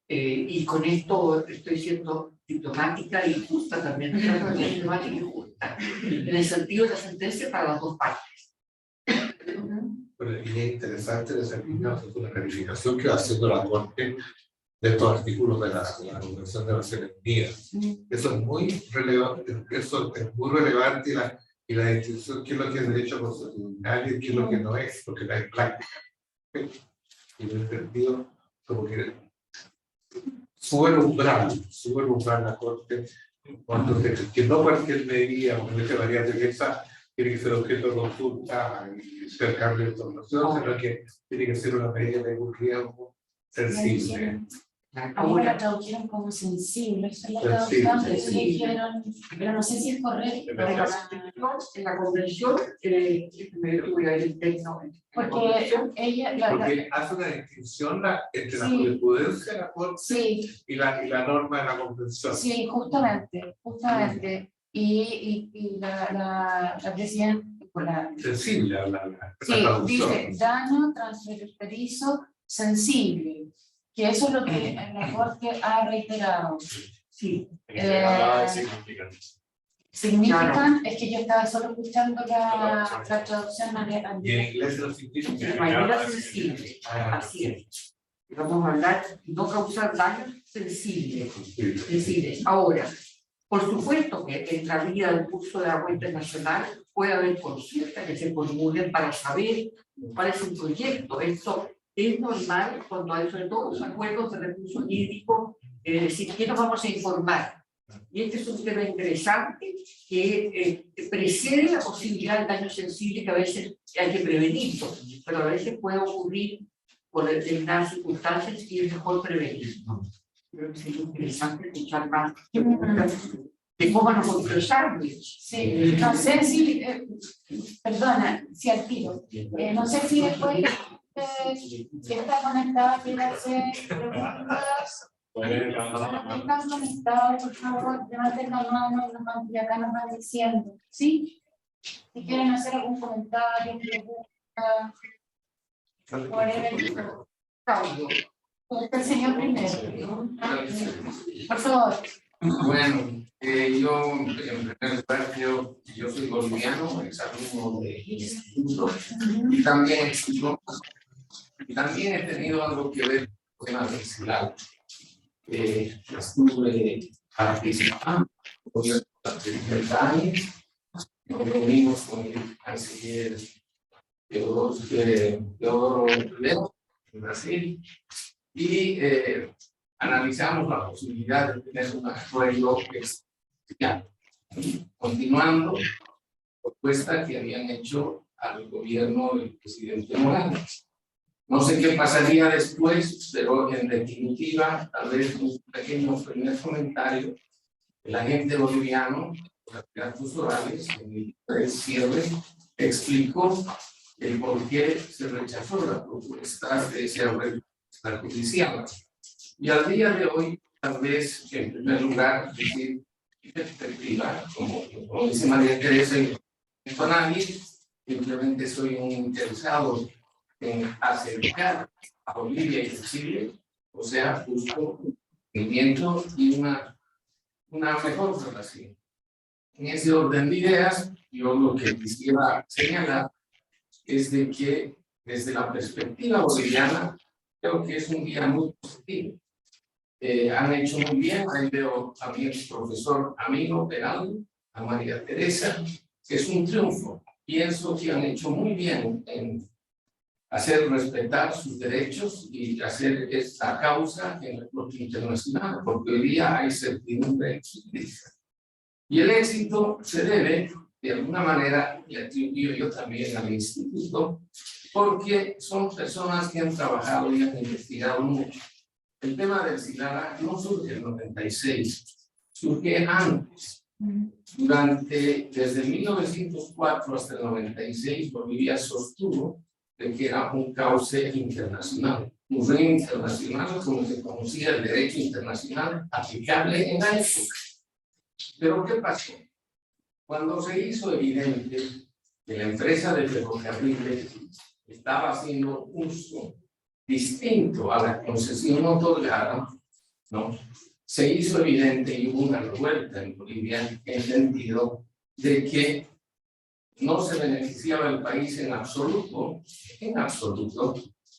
Y con esto estoy siendo diplomática y justa también, diplomática y justa, en el sentido de la sentencia para las dos partes. Pero y es interesante la verificación que va haciendo la Corte de estos artículos de la Convención de Naciones Unidas. Eso es muy relevante, y la distinción, qué es lo que es derecho constitucional y qué es lo que no es, porque no hay práctica. Y en el sentido, como que sube el umbral la Corte, cuando que no cualquier medida, como dice María Teresa, tiene que ser objeto de consulta y ser cambio de información, sino que tiene que ser una medida de un riesgo sensible. Ahora la tradujeron como sensible, esa es la traducción que se dijeron, pero no sé si es correcto. En la convención, me voy a ir el término. Porque ella, porque hace una distinción entre la jurisprudencia de la Corte y la norma de la convención. Sí, justamente. Y la presidenta, sensible sí, dice daño transfronterizo sensible, que eso es lo que la Corte ha reiterado. Sí. Significan, es que yo estaba solo escuchando la traducción al y en inglés lo significa de manera sensible. Así es. Vamos a hablar, no causar daño sensible. Ahora, por supuesto que en la vía del curso de agua internacional puede haber consultas que se formulen para saber cuál es el proyecto. Esto es normal cuando hay sobre todo los acuerdos de recursos hídricos, es decir, ¿qué nos vamos a informar? Y este es un tema interesante que precede la posibilidad de daño sensible que a veces hay que prevenirlo, pero a veces puede ocurrir por determinadas circunstancias y es mejor prevenirlo. Creo que sería interesante escuchar más de cómo nos conversamos. Sí, no sé si, perdona, si al tiro, no sé si después está conectada, quiere hacer preguntas. Están conectados, por favor, levanten la mano y acá nos van diciendo, ¿sí? Si quieren hacer algún comentario, pregunta, el señor primero. Por favor. Bueno, yo en primer lugar, yo soy boliviano, exalumno de instituto, y también estudio también he tenido algo que ver con el tema del SILAG. Estuve participando durante 30 años. Nos reunimos con el canciller Teodoro Rivera en Brasil y analizamos la posibilidad de tener un acuerdo especial, continuando la propuesta que habían hecho al gobierno del presidente Morales. No sé qué pasaría después, pero en definitiva, tal vez un pequeño primer comentario. El agente boliviano, Gatos Orales, en el cierre, explicó el por qué se rechazó la propuesta de ese arreglo extrajudicial. Y al día de hoy, tal vez, en primer lugar, decir, en perspectiva, como dice María Teresa, no a nadie, simplemente soy un interesado en acercar a Bolivia y a Chile, o sea, justo movimiento y una mejor relación. En ese orden de ideas, yo lo que quisiera señalar es de que desde la perspectiva boliviana, creo que es un día muy positivo. Han hecho muy bien, ahí veo a mi profesor amigo Peraldo, a María Teresa, que es un triunfo. Pienso que han hecho muy bien en hacer respetar sus derechos y hacer esta causa en el plano internacional, porque hoy día hay certidumbre jurídica. Y el éxito se debe, de alguna manera, le atribuyo yo también al instituto, porque son personas que han trabajado y han investigado mucho. El tema del SILAG no surge en el 96, surge antes. Desde 1904 hasta el 96, Bolivia sostuvo de que era un cauce internacional, un reino internacional como se conocía el derecho internacional aplicable en la época. Pero ¿qué pasó? Cuando se hizo evidente que la empresa de ferrocarriles estaba haciendo uso distinto a la concesión otorgada, ¿no? Se hizo evidente y hubo una revuelta en Bolivia en el sentido de que no se beneficiaba el país en absoluto,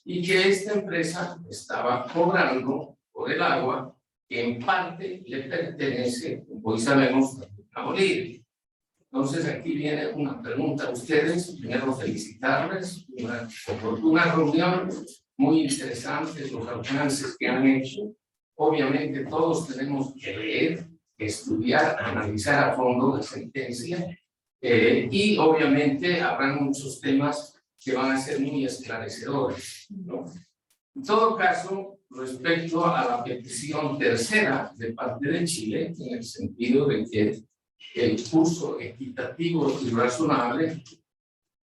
y que esta empresa estaba cobrando por el agua que en parte le pertenece, hoy sabemos, a Bolivia. Entonces aquí viene una pregunta a ustedes, primero felicitarles, una oportuna reunión, muy interesante los alcances que han hecho. Obviamente todos tenemos que leer, estudiar, analizar a fondo la sentencia. Y obviamente habrá muchos temas que van a ser muy esclarecedores, ¿no? En todo caso, respecto a la petición tercera de parte de Chile, en el sentido de que el uso equitativo y razonable,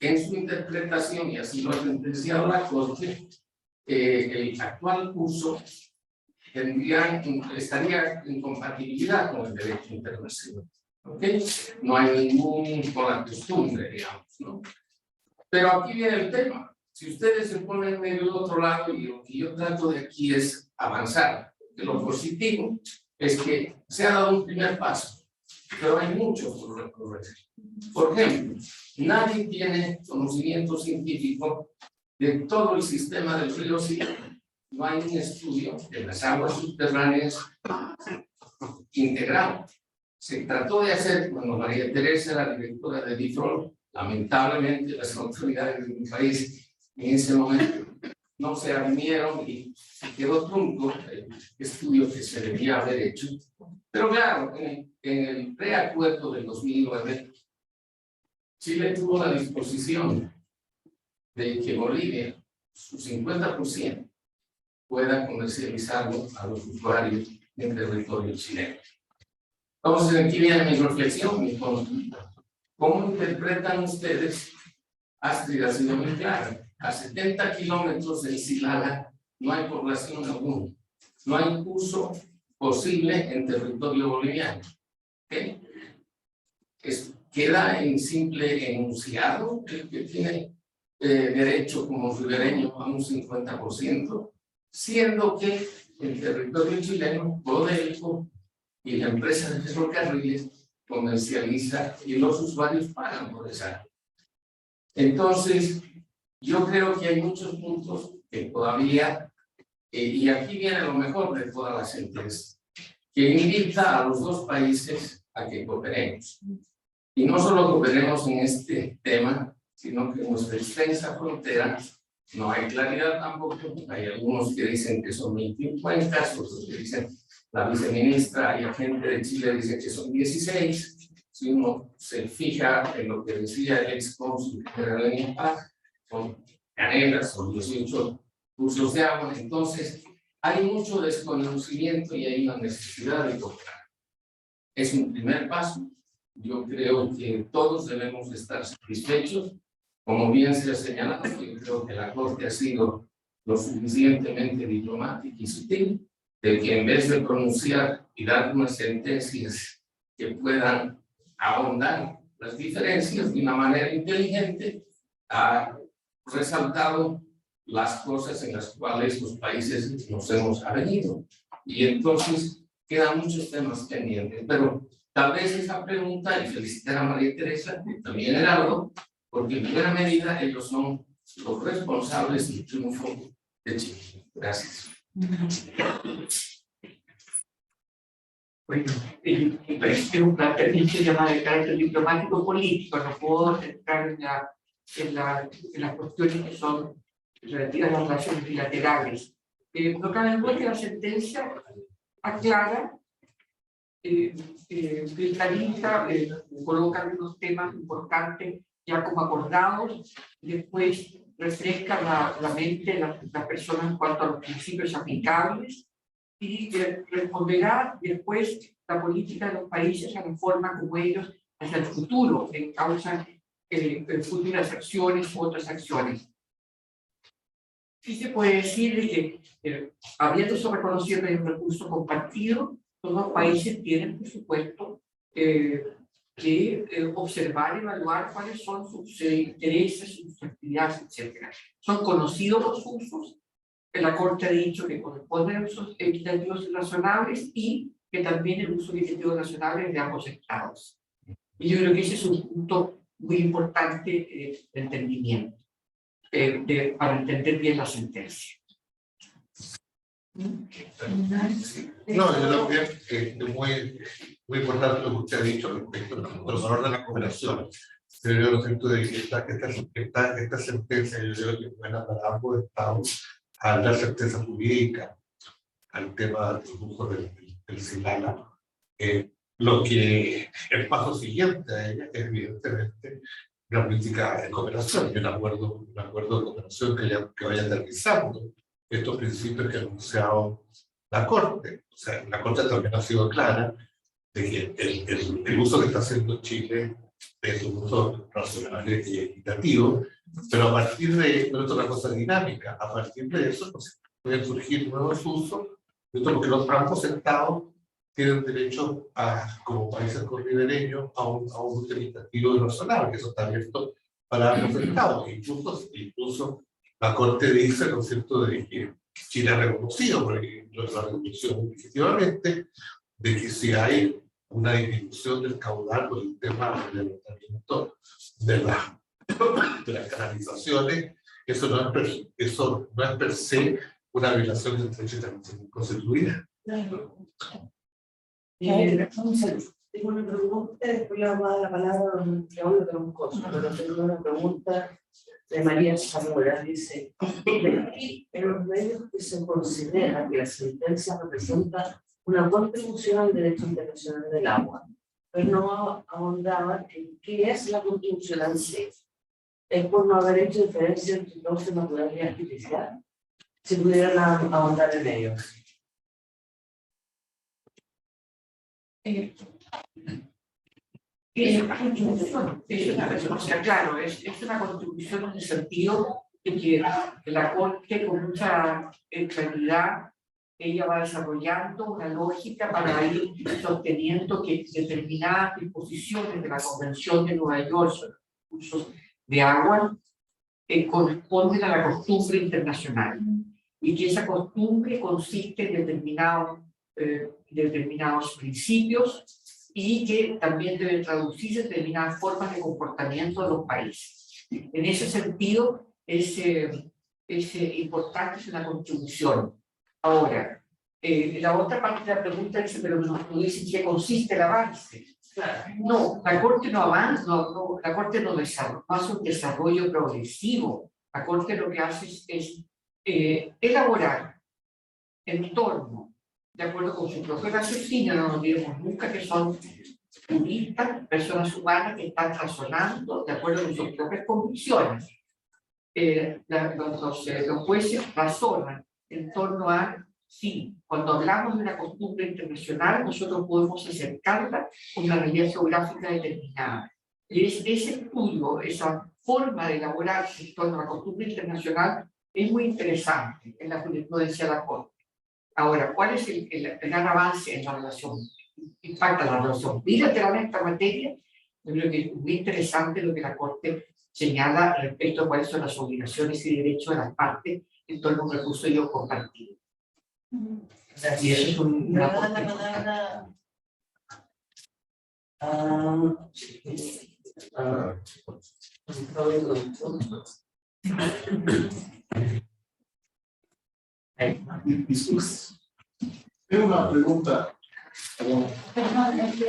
en su interpretación, y así lo ha sentenciado la Corte, el actual uso estaría en compatibilidad con el derecho internacional. ¿Okay? No hay ningún con la costumbre, digamos, ¿no? Pero aquí viene el tema. Si ustedes se ponen medio del otro lado, y lo que yo trato de aquí es avanzar, que lo positivo es que se ha dado un primer paso, pero hay mucho por recorrer. Por ejemplo, nadie tiene conocimiento científico de todo el sistema del río Sila. No hay un estudio de las aguas subterráneas integrado. Se trató de hacer cuando María Teresa era directora de DIFROL. Lamentablemente las autoridades de mi país en ese momento no se avinieron y quedó trunco el estudio que se debía haber hecho. Pero claro, en el preacuerdo del 2009, Chile tuvo la disposición de que Bolivia, su 50%, pueda comercializarlo a los usuarios en territorio chileno. Entonces aquí viene mi reflexión, mi consulta. ¿Cómo interpretan ustedes? Astrid ha sido muy clara. A 70 kilómetros del Silala no hay población alguna. No hay uso posible en territorio boliviano. ¿Okay? Queda en simple enunciado el que tiene derecho como ribereño a un 50%, siendo que el territorio chileno, Codelco y la empresa de ferrocarriles comercializa y los usuarios pagan por esa. Entonces, yo creo que hay muchos puntos que todavía, y aquí viene lo mejor de toda la sentencia, que invita a los dos países a que cooperemos. Y no solo cooperemos en este tema, sino que en nuestra extensa frontera no hay claridad tampoco. Hay algunos que dicen que son 21 cuencas, otros que dicen, la viceministra y agente de Chile dice que son 16. Si uno se fija en lo que decía el ex cónsul general en El Paz, son canelas, son 18 cursos de agua. Entonces, hay mucho desconocimiento y hay una necesidad de cooperar. Es un primer paso. Yo creo que todos debemos estar satisfechos. Como bien se ha señalado, yo creo que la Corte ha sido lo suficientemente diplomática y sutil de que en vez de pronunciar y dar unas sentencias que puedan ahondar las diferencias de una manera inteligente, ha resaltado las cosas en las cuales los países nos hemos avenido. Y entonces quedan muchos temas pendientes, pero tal vez esa pregunta, y felicitar a María Teresa, que también era algo, porque en buena medida ellos son los responsables del triunfo de Chile. Gracias. Bueno, es un planteamiento llamado de carácter diplomático político, no puedo entrar en las cuestiones que son relativas a las relaciones bilaterales. No cabe duda que la sentencia aclara, cristaliza, coloca unos temas importantes ya como acordados, después refresca la mente de las personas en cuanto a los principios aplicables y responderá después la política de los países a la forma como ellos hacia el futuro causan futuras acciones u otras acciones. Sí se puede decir de que habiéndose reconocido el recurso compartido, todos los países tienen, por supuesto, que observar, evaluar cuáles son sus intereses, sus actividades, etc. Son conocidos los usos. La Corte ha dicho que corresponden usos equitativos y razonables y que también el uso equitativo y razonable de ambos estados. Y yo creo que ese es un punto muy importante de entendimiento, para entender bien la sentencia. No, yo también, es muy importante lo que usted ha dicho respecto al valor de la cooperación. Pero yo lo siento de que esta sentencia, yo creo que es buena para ambos estados, al dar certeza jurídica al tema del uso del SILALA. Lo que el paso siguiente a ella es evidentemente la política de cooperación, y un acuerdo de cooperación que vaya aterrizando estos principios que ha anunciado la Corte. O sea, la Corte también ha sido clara de que el uso que está haciendo Chile es un uso razonable y equitativo, pero a partir de, no es una cosa dinámica, a partir de eso pues, pueden surgir nuevos usos, porque los ambos estados tienen derecho como países corribereños a un uso equitativo y razonable, que eso está abierto para ambos estados. Incluso la Corte dice, ¿no es cierto?, de que Chile ha reconocido, por ejemplo, la reconstrucción efectivamente, de que si hay una disminución del caudal por el tema del levantamiento de las canalizaciones, eso no es per se una violación del derecho internacional constituida. Tengo una pregunta, después le vamos a dar la palabra a don Raúl Troncoso, pero tengo una pregunta de María Zamora. Dice, en los medios que se considera que la sentencia representa una contribución al derecho internacional del agua, pero no ahondaba en qué es la contribución en sí. Es por no haber hecho diferencia entre causa natural y artificial. Si pudieran ahondar en ello. Claro, es una contribución en el sentido de que la Corte con mucha claridad ella va desarrollando una lógica para ir sosteniendo que determinadas disposiciones de la Convención de Nueva York sobre los recursos de agua corresponden a la costumbre internacional y que esa costumbre consiste en determinados principios y que también deben traducirse en determinadas formas de comportamiento de los países. En ese sentido, es es importante, es una contribución. Ahora, la otra parte de la pregunta dice, pero no dice en qué consiste el avance. No, la Corte no avanza, la Corte no hace un desarrollo progresivo. La Corte lo que hace es elaborar en torno, de acuerdo con su propio raciocinio, no nos olvidemos nunca que son juristas, personas humanas que están razonando de acuerdo con sus propias convicciones. Los jueces razonan en torno a, sí, cuando hablamos de una costumbre internacional, nosotros podemos acercarla a una realidad geográfica determinada. Y ese estudio, esa forma de elaborarse en torno a la costumbre internacional, es muy interesante en la jurisprudencia de la Corte. Ahora, ¿cuál es el gran avance en la relación? Impacta la relación bilateral en esta materia. Yo creo que es muy interesante lo que la Corte señala respecto a cuáles son las obligaciones y derechos de las partes en torno a un recurso yo compartido. Y eso es un aporte. Tengo una pregunta. Perdón, es que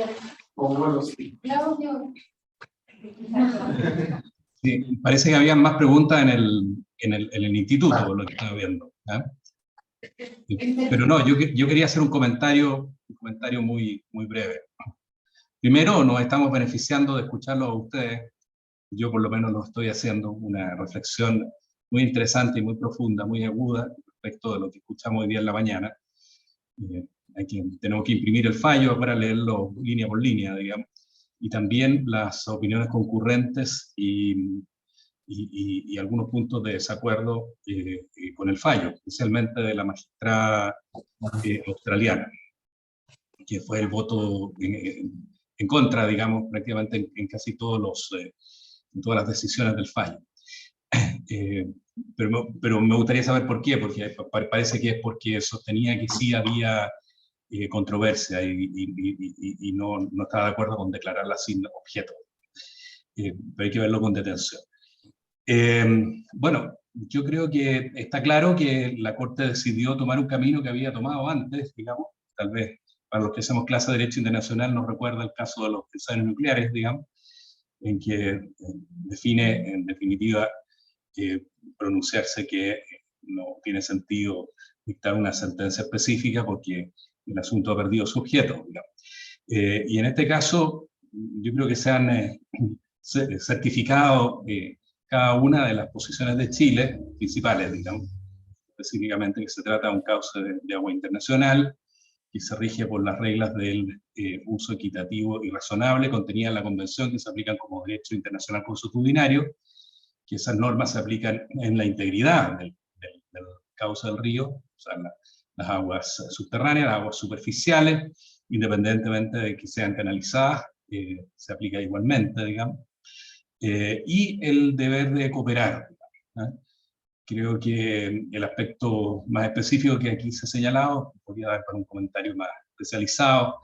O bueno, sí. Claudio. Sí, parece que había más preguntas en el instituto, por lo que estoy viendo. Pero no, yo quería hacer un comentario muy breve. Primero, nos estamos beneficiando de escucharlo a ustedes. Yo por lo menos lo estoy haciendo, una reflexión muy interesante y muy profunda, muy aguda, respecto de lo que escuchamos hoy día en la mañana. Tenemos que imprimir el fallo para leerlo línea por línea, digamos, y también las opiniones concurrentes y algunos puntos de desacuerdo con el fallo, especialmente de la magistrada australiana, que fue el voto en contra, digamos, prácticamente en casi todas las decisiones del fallo. Pero me gustaría saber por qué, porque parece que es porque sostenía que sí había controversia y no estaba de acuerdo con declararla sin objeto. Pero hay que verlo con detención. Bueno, yo creo que está claro que la Corte decidió tomar un camino que había tomado antes, digamos, tal vez para los que hacemos clase de Derecho Internacional nos recuerda el caso de los ensayos nucleares, digamos, en que define en definitiva pronunciarse que no tiene sentido dictar una sentencia específica porque el asunto ha perdido su objeto, digamos. Y en este caso, yo creo que se han certificado cada una de las posiciones de Chile, principales, digamos, específicamente que se trata de un cauce de agua internacional, que se rige por las reglas del uso equitativo y razonable contenidas en la Convención, que se aplican como derecho internacional consuetudinario, que esas normas se aplican en la integridad del cauce del río, o sea, las aguas subterráneas, las aguas superficiales, independientemente de que sean canalizadas, se aplica igualmente, digamos. Y el deber de cooperar. Creo que el aspecto más específico que aquí se ha señalado, podría dar para un comentario más especializado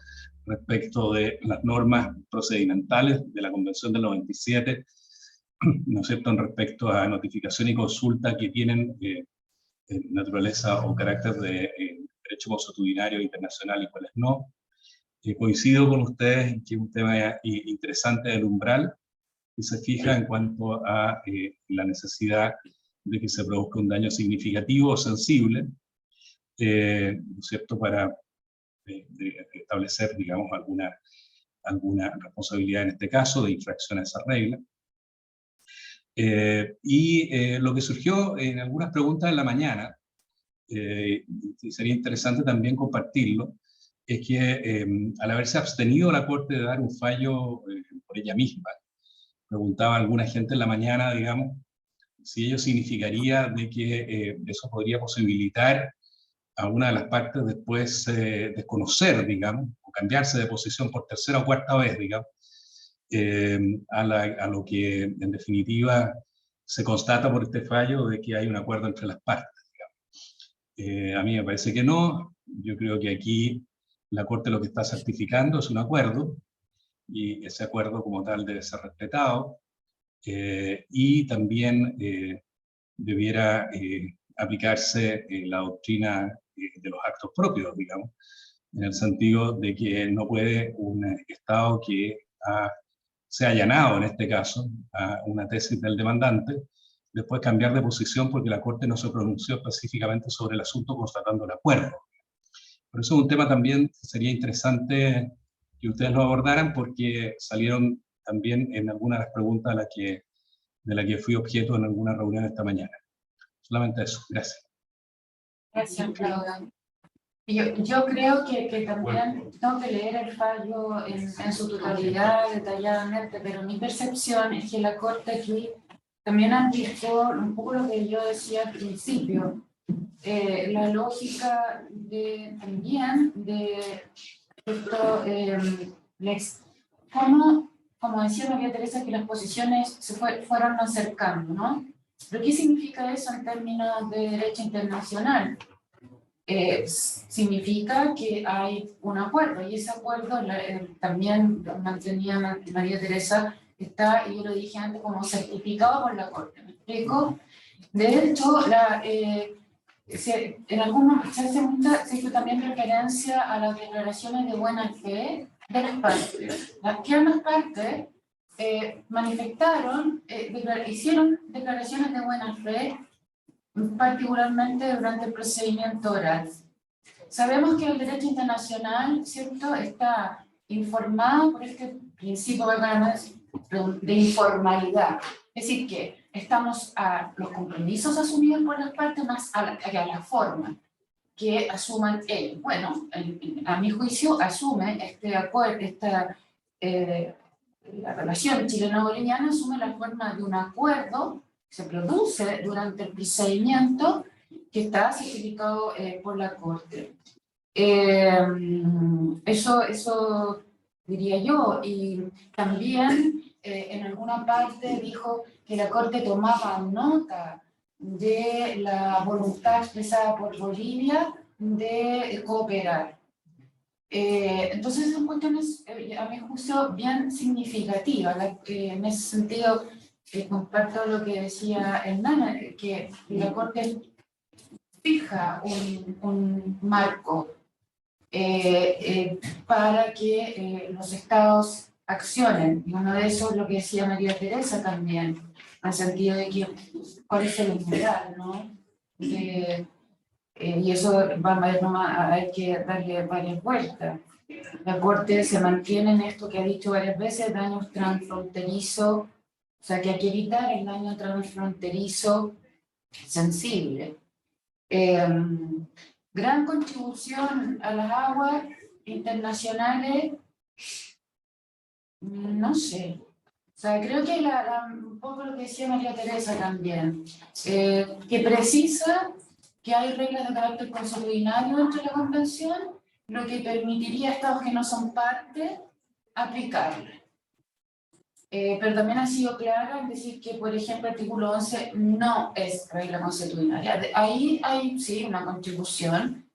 respecto de las normas procedimentales de la Convención del 97, ¿no es cierto?, en respecto a notificación y consulta que tienen naturaleza o carácter de derecho consuetudinario internacional y cuáles no. Coincido con ustedes en que es un tema interesante del umbral, que se fija en cuanto a la necesidad de que se produzca un daño significativo o sensible, ¿no es cierto?, para establecer, digamos, alguna responsabilidad en este caso de infracción a esa regla. Lo que surgió en algunas preguntas en la mañana, y sería interesante también compartirlo, es que al haberse abstenido la Corte de dar un fallo por ella misma, preguntaba a alguna gente en la mañana, digamos, si ello significaría de que eso podría posibilitar a una de las partes después desconocer, digamos, o cambiarse de posición por tercera o cuarta vez, digamos, a lo que en definitiva se constata por este fallo de que hay un acuerdo entre las partes, digamos. A mí me parece que no. Yo creo que aquí la Corte lo que está certificando es un acuerdo, y ese acuerdo como tal debe ser respetado, y también debiera aplicarse la doctrina de los actos propios, digamos, en el sentido de que no puede un Estado que se ha allanado, en este caso, a una tesis del demandante, después cambiar de posición porque la Corte no se pronunció específicamente sobre el asunto constatando el acuerdo. Por eso es un tema también que sería interesante que ustedes lo abordaran, porque salieron también en algunas de las preguntas de las que fui objeto en alguna reunión esta mañana. Solamente eso. Gracias. Gracias, Claudia. Yo creo que también tengo que leer el fallo en su totalidad, detalladamente, pero mi percepción es que la Corte aquí también aplicó un poco lo que yo decía al principio, la lógica también de esto, como decía María Teresa, que las posiciones se fueron acercando, ¿no? ¿Pero qué significa eso en términos de derecho internacional? Significa que hay un acuerdo, y ese acuerdo también mantenía María Teresa, está, y yo lo dije antes, como certificado por la Corte. ¿Me explico? De hecho, en algún momento se hizo también referencia a las declaraciones de buena fe de las partes. Que ambas partes manifestaron, hicieron declaraciones de buena fe, particularmente durante el procedimiento oral. Sabemos que el derecho internacional, ¿cierto?, está informado por este principio de informalidad. Es decir, que estamos a los compromisos asumidos por las partes más a la forma que asuman ellos. Bueno, a mi juicio asume este acuerdo, la relación chileno-boliviana asume la forma de un acuerdo que se produce durante el procedimiento que está certificado por la Corte. Eso diría yo, y también en alguna parte dijo que la Corte tomaba nota de la voluntad expresada por Bolivia de cooperar. Entonces son cuestiones, a mi juicio, bien significativas. En ese sentido, comparto lo que decía Hernán, que la Corte fija un marco para que los estados accionen. Y uno de esos es lo que decía María Teresa también, en el sentido de que cuál es el umbral, ¿no? Y eso hay que darle varias vueltas. La Corte se mantiene en esto que ha dicho varias veces, daños transfronterizos, o sea que hay que evitar el daño transfronterizo sensible. Gran contribución a las aguas internacionales, no sé. O sea, creo que un poco lo que decía María Teresa también, que precisa que hay reglas de carácter consuetudinario dentro de la Convención, lo que permitiría a estados que no son parte aplicarla. Pero también ha sido clara en decir que, por ejemplo, el artículo 11 no es regla consuetudinaria. Ahí hay, sí, una contribución,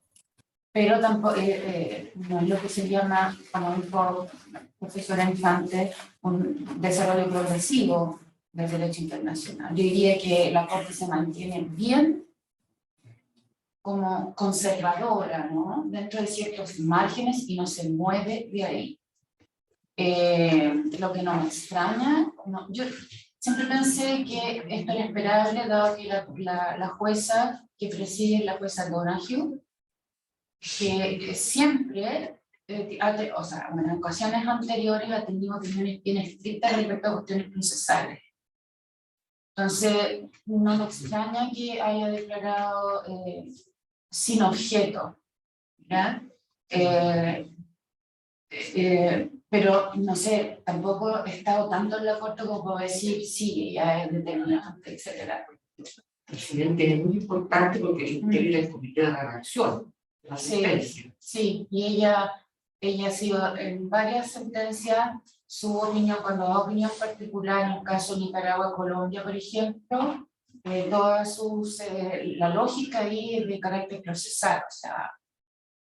pero tampoco, no es lo que se llama, como dijo profesora Infante, un desarrollo progresivo del derecho internacional. Yo diría que la Corte se mantiene bien como conservadora, ¿no?, dentro de ciertos márgenes y no se mueve de ahí. Lo que no me extraña, yo siempre pensé que esto era esperable, dado que la jueza que preside, la jueza Donahue, que siempre, o sea, en ocasiones anteriores ha tenido opiniones bien estrictas respecto a cuestiones procesales. Entonces, no me extraña que haya declarado sin objeto, ¿ya? Pero no sé, tampoco he estado tanto en la Corte como puedo decir sí, ya es determinante, etc. Presidente, es muy importante porque integra el comité de redacción, la sentencia. Sí, y ella ha sido en varias sentencias, su opinión, cuando da opinión particular, en el caso Nicaragua-Colombia, por ejemplo, todas la lógica ahí es de carácter procesal, o sea,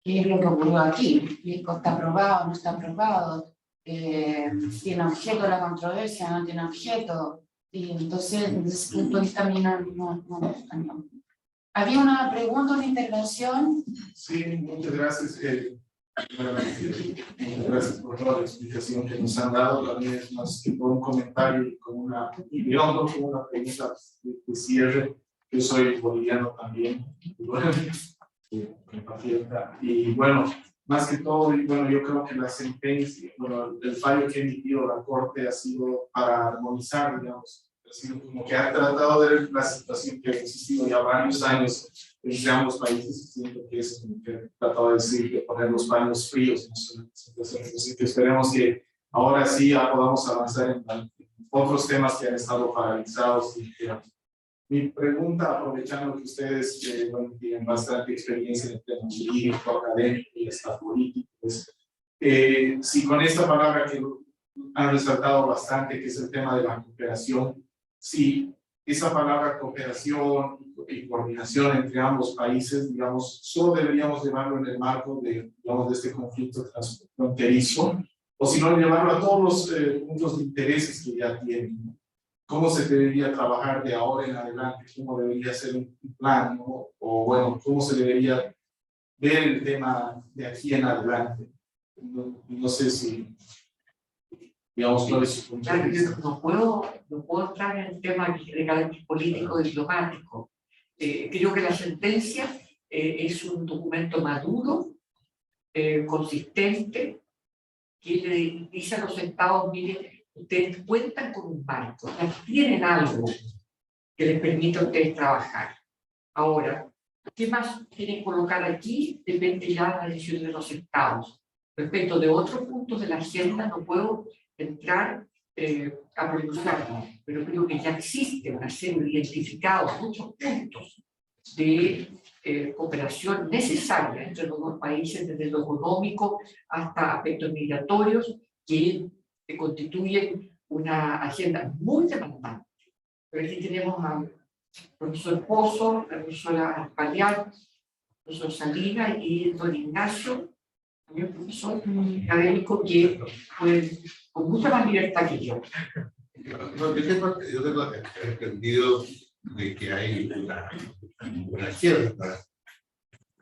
¿qué es lo que ocurrió aquí? ¿Está aprobado, no está aprobado? ¿Tiene objeto la controversia, no tiene objeto? Y entonces, desde ese punto de vista, a mí no. Había una pregunta, una intervención. Sí, muchas gracias. Muchas gracias por toda la explicación que nos han dado. También es más que por un comentario y como una pregunta de cierre. Yo soy boliviano también, y bueno, más que todo, y bueno, yo creo que la sentencia, bueno, el fallo que ha emitido la Corte ha sido para armonizar, digamos, ha sido como que ha tratado de ver la situación que ha existido ya varios años entre ambos países, y siento que es como que tratado de decir, de poner los paños fríos en esta situación. Así que esperemos que ahora sí ya podamos avanzar en otros temas que han estado paralizados. Mi pregunta, aprovechando que ustedes bueno, tienen bastante experiencia en el tema jurídico, académico y hasta político, pues, si con esta palabra que han resaltado bastante, que es el tema de la cooperación, si esa palabra cooperación y coordinación entre ambos países, digamos, solo deberíamos llevarlo en el marco de, digamos, de este conflicto transfronterizo, o si no, llevarlo a todos los puntos de intereses que ya tienen. ¿Cómo se debería trabajar de ahora en adelante? ¿Cómo debería ser un plan? ¿No? O bueno, ¿cómo se debería ver el tema de aquí en adelante? No sé si, digamos, cuál es su punto de vista. No puedo entrar en el tema de carácter político y diplomático. Creo que la sentencia es un documento maduro, consistente, que le dice a los estados, miren, ustedes cuentan con un marco, tienen algo que les permita a ustedes trabajar. Ahora, ¿qué más quieren colocar aquí? Depende ya de la decisión de los estados. Respecto de otros puntos de la agenda, no puedo entrar a pronunciarme, pero creo que ya existe una serie identificados muchos puntos de cooperación necesaria entre los dos países, desde lo económico hasta aspectos migratorios, que constituyen una agenda muy demandante. Pero aquí tenemos al profesor Pozo, la profesora Paliar, el profesor Salina y don Ignacio, también profesor académico, que fue con mucha más libertad que yo. No, yo tengo entendido de que hay una izquierda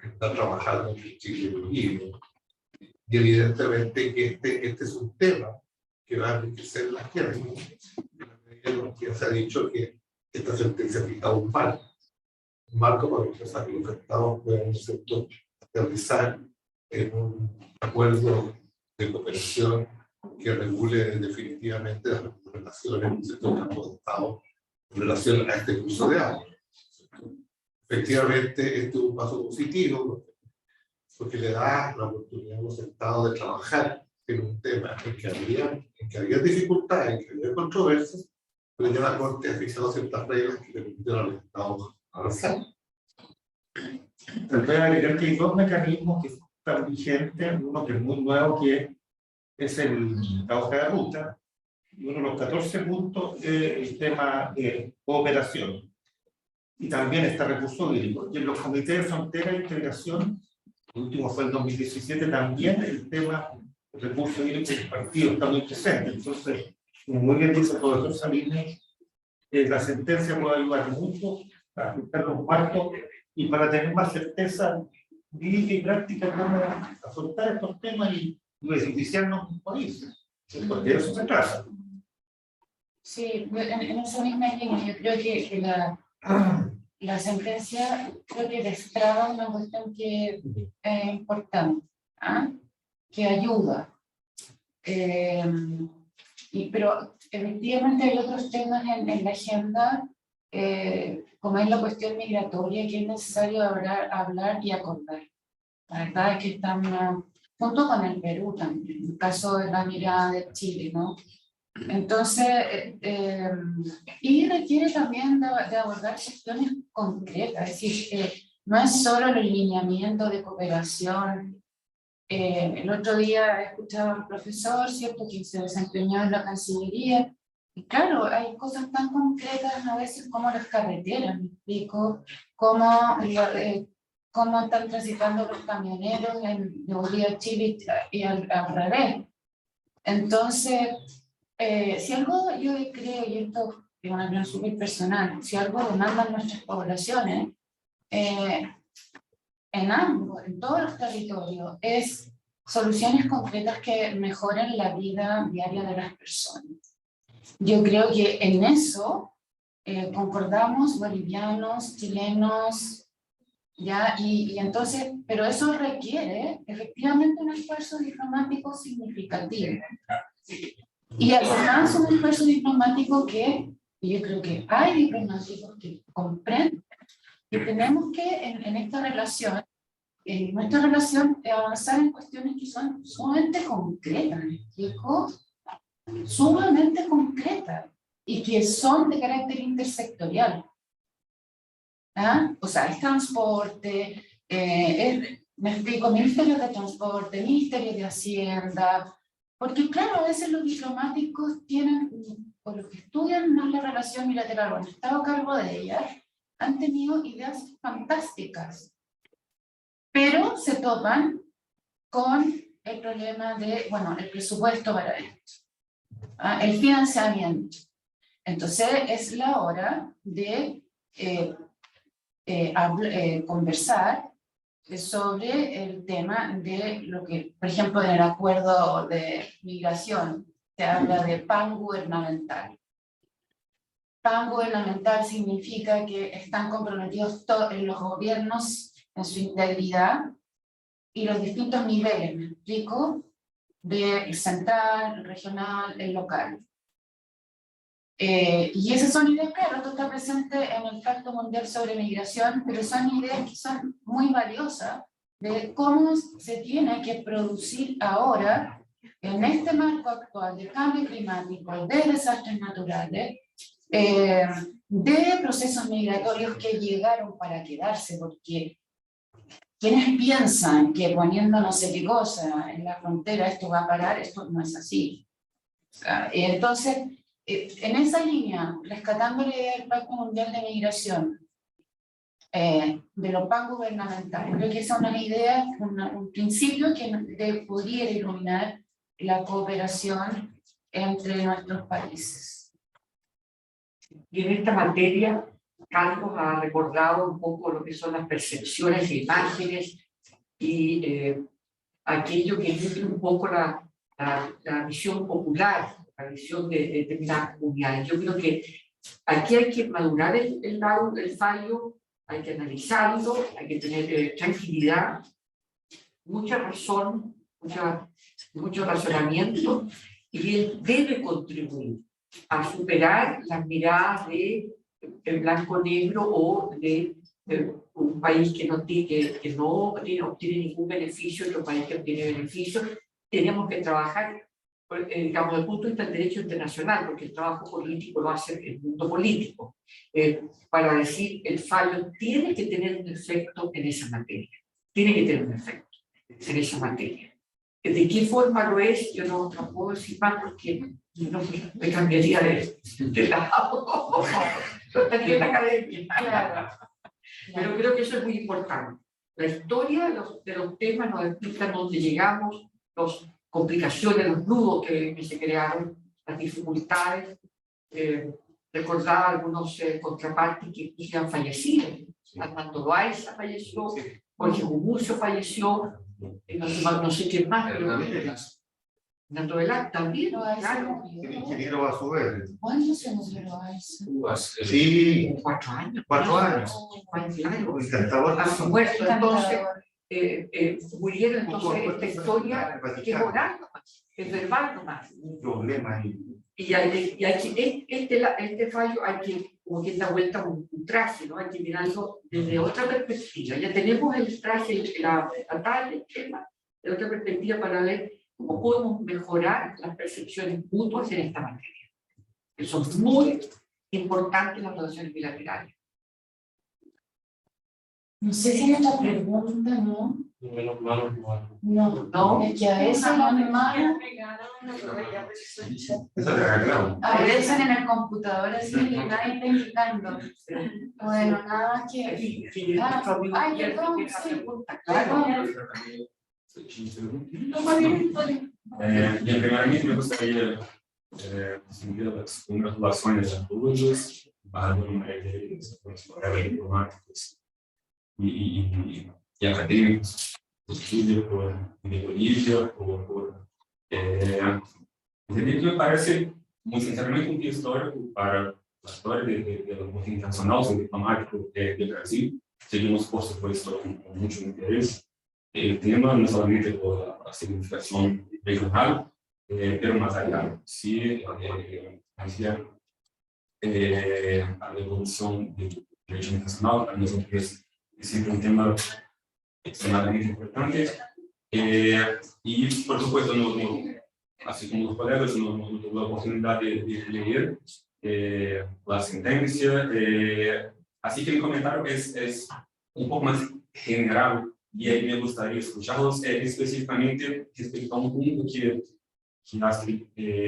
que está trabajando en Chile y evidentemente que este es un tema que va a enriquecer la izquierda. Ya se ha dicho que esta sentencia fija un marco para que los estados puedan aterrizar en un acuerdo de cooperación que regule definitivamente las relaciones de estos campos de Estado en relación a este curso de agua. Efectivamente, este es un paso positivo porque le da la oportunidad a los estados de trabajar en un tema en que había dificultades, en que había controversias, pero ya la Corte ha fijado ciertas reglas que permiten a los estados avanzar. Tal vez agregar que hay dos mecanismos que están vigentes, uno que es muy nuevo, que es la hoja de ruta, y uno de los 14 puntos es el tema de cooperación. Y también está recurso hídrico. Y en los comités de frontera e integración, el último fue el 2017, también el tema recursos hídricos del partido está muy presente. Entonces, como muy bien dice el profesor Salinas, la sentencia puede ayudar mucho a ajustar los marcos y para tener más certeza jurídica y práctica cómo afrontar estos temas y beneficiarnos como país, porque de eso se trata. Sí, en esa misma línea, yo creo que la sentencia creo que destraba una cuestión que es importante, que ayuda. Pero efectivamente hay otros temas en la agenda, como es la cuestión migratoria, que es necesario hablar y acordar. La verdad es que estamos, junto con el Perú también, en el caso de la mirada de Chile, ¿no? Entonces, y requiere también de abordar cuestiones concretas, es decir, no es solo el lineamiento de cooperación. El otro día escuchaba al profesor, ¿cierto?, que se desempeñó en la Cancillería, y claro, hay cosas tan concretas a veces como las carreteras, me explico, cómo están transitando los camioneros de Bolivia a Chile y al revés. Entonces, Si algo yo creo, y esto es una opinión súper personal, si algo demandan nuestras poblaciones, en todos los territorios, es soluciones concretas que mejoren la vida diaria de las personas. Yo creo que en eso concordamos bolivianos, chilenos, ¿ya? Y entonces, pero eso requiere efectivamente un esfuerzo diplomático significativo. Y además un esfuerzo diplomático que yo creo que hay diplomáticos que comprenden que tenemos que en esta relación, en nuestra relación, avanzar en cuestiones que son sumamente concretas, ¿me explico? Sumamente concretas y que son de carácter intersectorial. ¿Ah? O sea, el transporte, me explico, Ministerio de Transporte, Ministerio de Hacienda, porque claro, a veces los diplomáticos tienen, por los que estudian más la relación bilateral o han estado a cargo de ella, han tenido ideas fantásticas, pero se topan con el problema de, bueno, el presupuesto para esto, el financiamiento. Entonces es la hora de conversar sobre el tema de lo que, por ejemplo, en el acuerdo de migración se habla de pan-gubernamental. Pan-gubernamental significa que están comprometidos todos los gobiernos en su integridad y los distintos niveles, ¿me explico? Del central, el regional, el local. Y esas son ideas, claro, esto está presente en el Pacto Mundial sobre Migración, pero son ideas que son muy valiosas de cómo se tiene que producir ahora, en este marco actual de cambio climático, de desastres naturales, de procesos migratorios que llegaron para quedarse, porque quienes piensan que poniendo no sé qué cosa en la frontera esto va a parar, esto no es así. Entonces, en esa línea, rescatando la idea del Pacto Mundial de Migración, de lo pan-gubernamental, creo que esa es una idea, un principio que podría iluminar la cooperación entre nuestros países. Y en esta materia, Carlos ha recordado un poco lo que son las percepciones e imágenes y aquello que es un poco la visión popular, la visión de determinadas comunidades. Yo creo que aquí hay que madurar el fallo, hay que analizarlo, hay que tener tranquilidad, mucha razón, mucho razonamiento, y él debe contribuir a superar las miradas de blanco-negro o de un país que no obtiene ningún beneficio, otro país que obtiene beneficios. Tenemos que trabajar, digamos, desde el punto de vista del derecho internacional, porque el trabajo político lo hace el mundo político, para decir el fallo tiene que tener un efecto en esa materia, tiene que tener un efecto en esa materia. ¿De qué forma lo es? Yo no puedo decir más porque no me cambiaría de lado. No estaría en la academia. Claro. Pero creo que eso es muy importante. La historia de los temas nos explica dónde llegamos, las complicaciones, los nudos que se crearon, las dificultades. Recordaba algunos contrapartes que incluso han fallecido. Armando Loaiza falleció, Jorge Gumucio falleció, no sé quién más, pero Fernando Velar también, claro. El ingeniero Basuber. ¿Cuándo se murió Loaiza? Sí, 4 años. 4 años. 4 años. Encantador. Ha muerto, entonces, murieron, entonces, esta historia que es oral, es verbal nomás. Un problema ahí. Y este fallo hay que, como que da vuelta un traje, ¿no? Hay que mirarlo desde otra perspectiva. Ya tenemos el traje, la talla, el tema, de otra perspectiva para ver cómo podemos mejorar las percepciones mutuas en esta materia, que son muy importantes las relaciones bilaterales. No sé si es la pregunta, ¿no? No, es que a veces las hermanas aparecen en el computador así y nadie está indicando. Bueno, nada más que... Ay, perdón, sí. Y en primer lugar, me gustaría definir las congratulaciones a todos, para los diplomáticos y académicos, estudio de Bolivia, me parece, muy sinceramente, un día histórico para la historia de la política internacional, del diplomático de Brasil. Seguimos, por supuesto, con mucho interés el tema, no solamente por la significación regional, pero más allá, sí, hacia la evolución del derecho internacional, para nosotros es siempre un tema extremadamente importante. Y, por supuesto, así como los colegas, no tuve la oportunidad de leer la sentencia. Así que mi comentario es un poco más general y ahí me gustaría escucharlos específicamente respecto a un punto que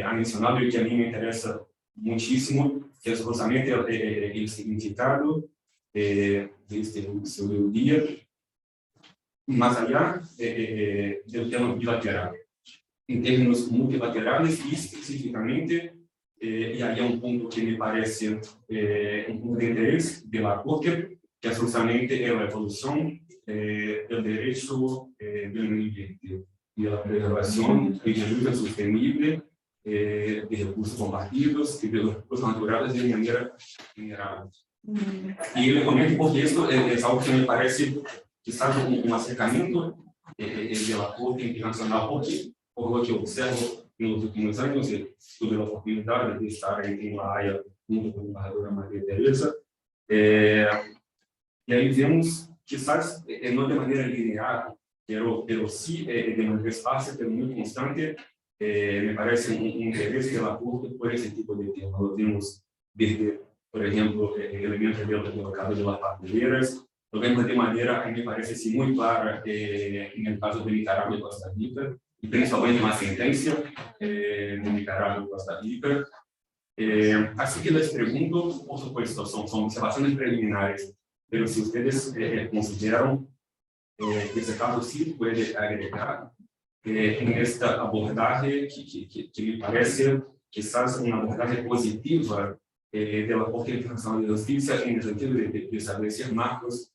ha mencionado y que a mí me interesa muchísimo, que es justamente el significado de este día, más allá del tema bilateral, en términos multilaterales y específicamente, y hay un punto que me parece un punto de interés de la Corte, que es justamente la evolución del derecho del medio ambiente y la preservación y el uso sostenible de recursos compartidos y de los recursos naturales de manera general. Y le comento porque esto es algo que me parece quizás un acercamiento de la Corte Internacional, porque por lo que observo en los últimos años, tuve la oportunidad de estar en La Haya junto con la embajadora María Teresa, y ahí vemos, quizás no de manera lineal, pero sí de manera espacial, pero muy constante, me parece un interés de la Corte por ese tipo de temas. Lo vemos desde, por ejemplo, elementos del mercado de las papeleras, lo vemos de manera, me parece sí, muy clara en el caso de Nicaragua y Costa Rica, y principalmente la sentencia de Nicaragua y Costa Rica. Así que les pregunto, por supuesto, son observaciones preliminares, pero si ustedes consideran que ese caso sí puede agregar en esta abordaje que me parece quizás una abordaje positiva de la Corte Internacional de Justicia en el sentido de establecer marcos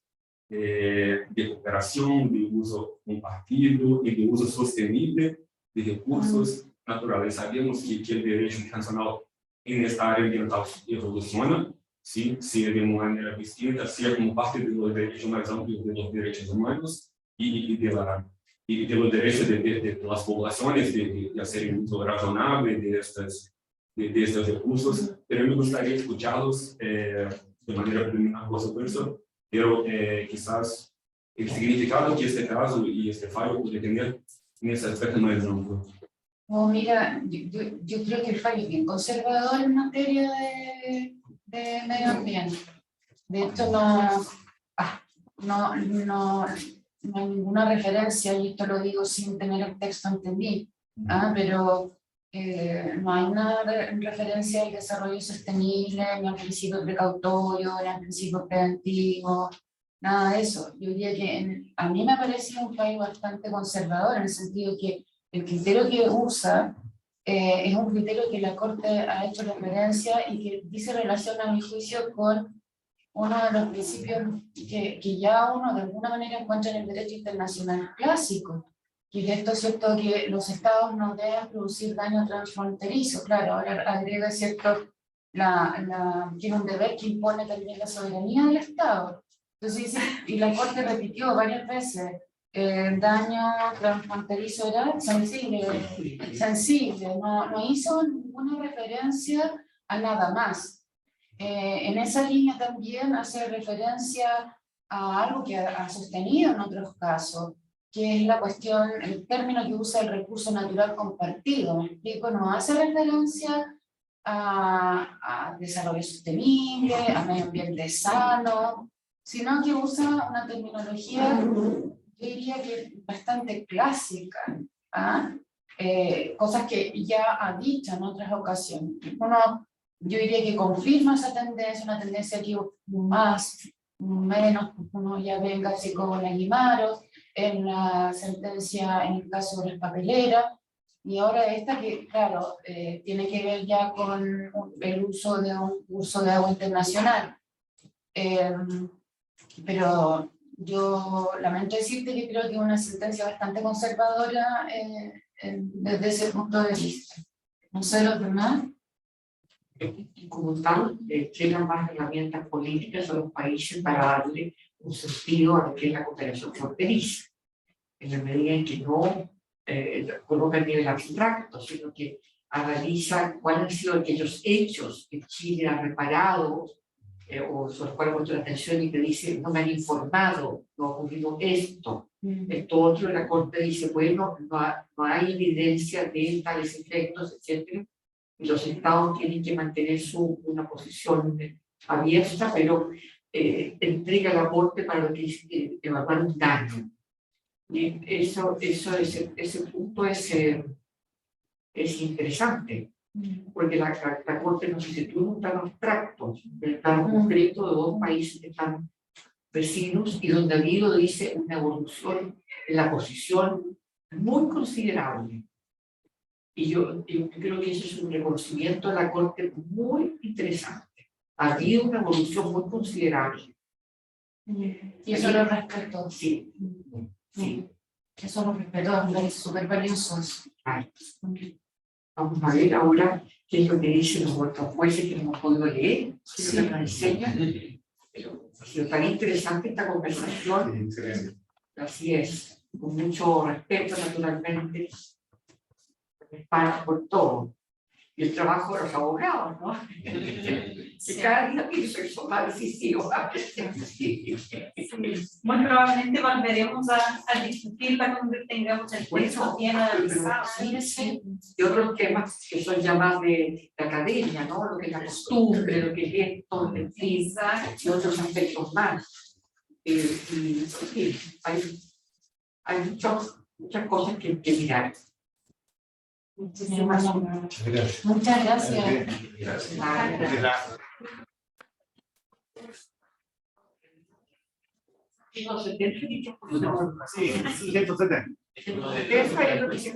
de cooperación, de uso compartido y de uso sostenible de recursos naturales. Sabemos que el derecho internacional en esta área ambiental evoluciona, sí, sea de una manera distinta, sea como parte de los derechos más amplios de los derechos humanos y de los derechos de las poblaciones de hacer un uso razonable de estos recursos, pero me gustaría escucharlos de manera preliminar, por supuesto, pero quizás el significado que este caso y este fallo puede tener en ese aspecto más amplio. Oh, mira, yo creo que el fallo es bien conservador en materia de medio ambiente. De hecho, no hay ninguna referencia, y esto lo digo sin tener el texto ante mí, pero no hay una referencia al desarrollo sostenible, ni al principio precautorio, ni al principio preventivo, nada de eso. Yo diría que a mí me ha parecido un fallo bastante conservador, en el sentido que el criterio que usa es un criterio que la Corte ha hecho referencia y que dice relación a mi juicio con uno de los principios que ya uno de alguna manera encuentra en el derecho internacional clásico, que esto es cierto que los estados no deben producir daño transfronterizo. Claro, ahora agrega, cierto, tiene un deber que impone también la soberanía del estado. Entonces dice, y la Corte repitió varias veces, daño transfronterizo era sensible, no hizo ninguna referencia a nada más. En esa línea también hace referencia a algo que ha sostenido en otros casos, que es la cuestión, el término que usa el recurso natural compartido. ¿Me explico? No hace referencia a desarrollo sostenible, a medio ambiente sano, sino que usa una terminología, yo diría que bastante clásica, cosas que ya ha dicho en otras ocasiones. Yo diría que confirma esa tendencia, una tendencia que más o menos uno ya ve en García con Aguimaros, en la sentencia en el caso de las papeleras, Y ahora esta que, claro, tiene que ver ya con el uso de un curso de agua internacional. Pero yo lamento decirte que creo que es una sentencia bastante conservadora desde ese punto de vista. No sé los demás. Como tal, llegan más herramientas políticas a los países para darle un sentido a lo que es la cooperación fronteriza, en la medida en que no coloca a nivel abstracto, sino que analiza cuáles han sido aquellos hechos que Chile ha reparado o sobre los cuales ha puesto la atención y que dice, no me han informado, no ha ocurrido esto. Esto otro, la Corte dice, bueno, no hay evidencia de tales efectos, etc. Y los estados tienen que mantener una posición abierta, pero entrega el aporte para lo que es evaluar un daño. Y ese punto es interesante, porque la Corte no se sitúa en un plano abstracto, en el plano concreto de dos países que están vecinos y donde ha habido, dice, una evolución en la posición muy considerable. Y yo creo que eso es un reconocimiento de la Corte muy interesante. Ha habido una evolución muy considerable. Y eso lo respeto. Sí, sí. Eso lo respeto, es súper valioso. Vamos a ver ahora qué es lo que dicen los otros jueces que hemos podido leer, que nos enseñan. Pero ha sido tan interesante esta conversación. Así es, con mucho respeto, naturalmente, por todo. Y el trabajo de los abogados, ¿no? Que cada día pienso que son más decisivos. Muy probablemente volveremos a discutirla cuando tengamos el texto bien analizado. Y otros temas que son ya más de academia, ¿no? Lo que es la costumbre, lo que es esto, en fin, y otros aspectos más. Hay muchas cosas que mirar. Muchas gracias. Los 70 dichos por favor. Sí, 170. Eso es lo que se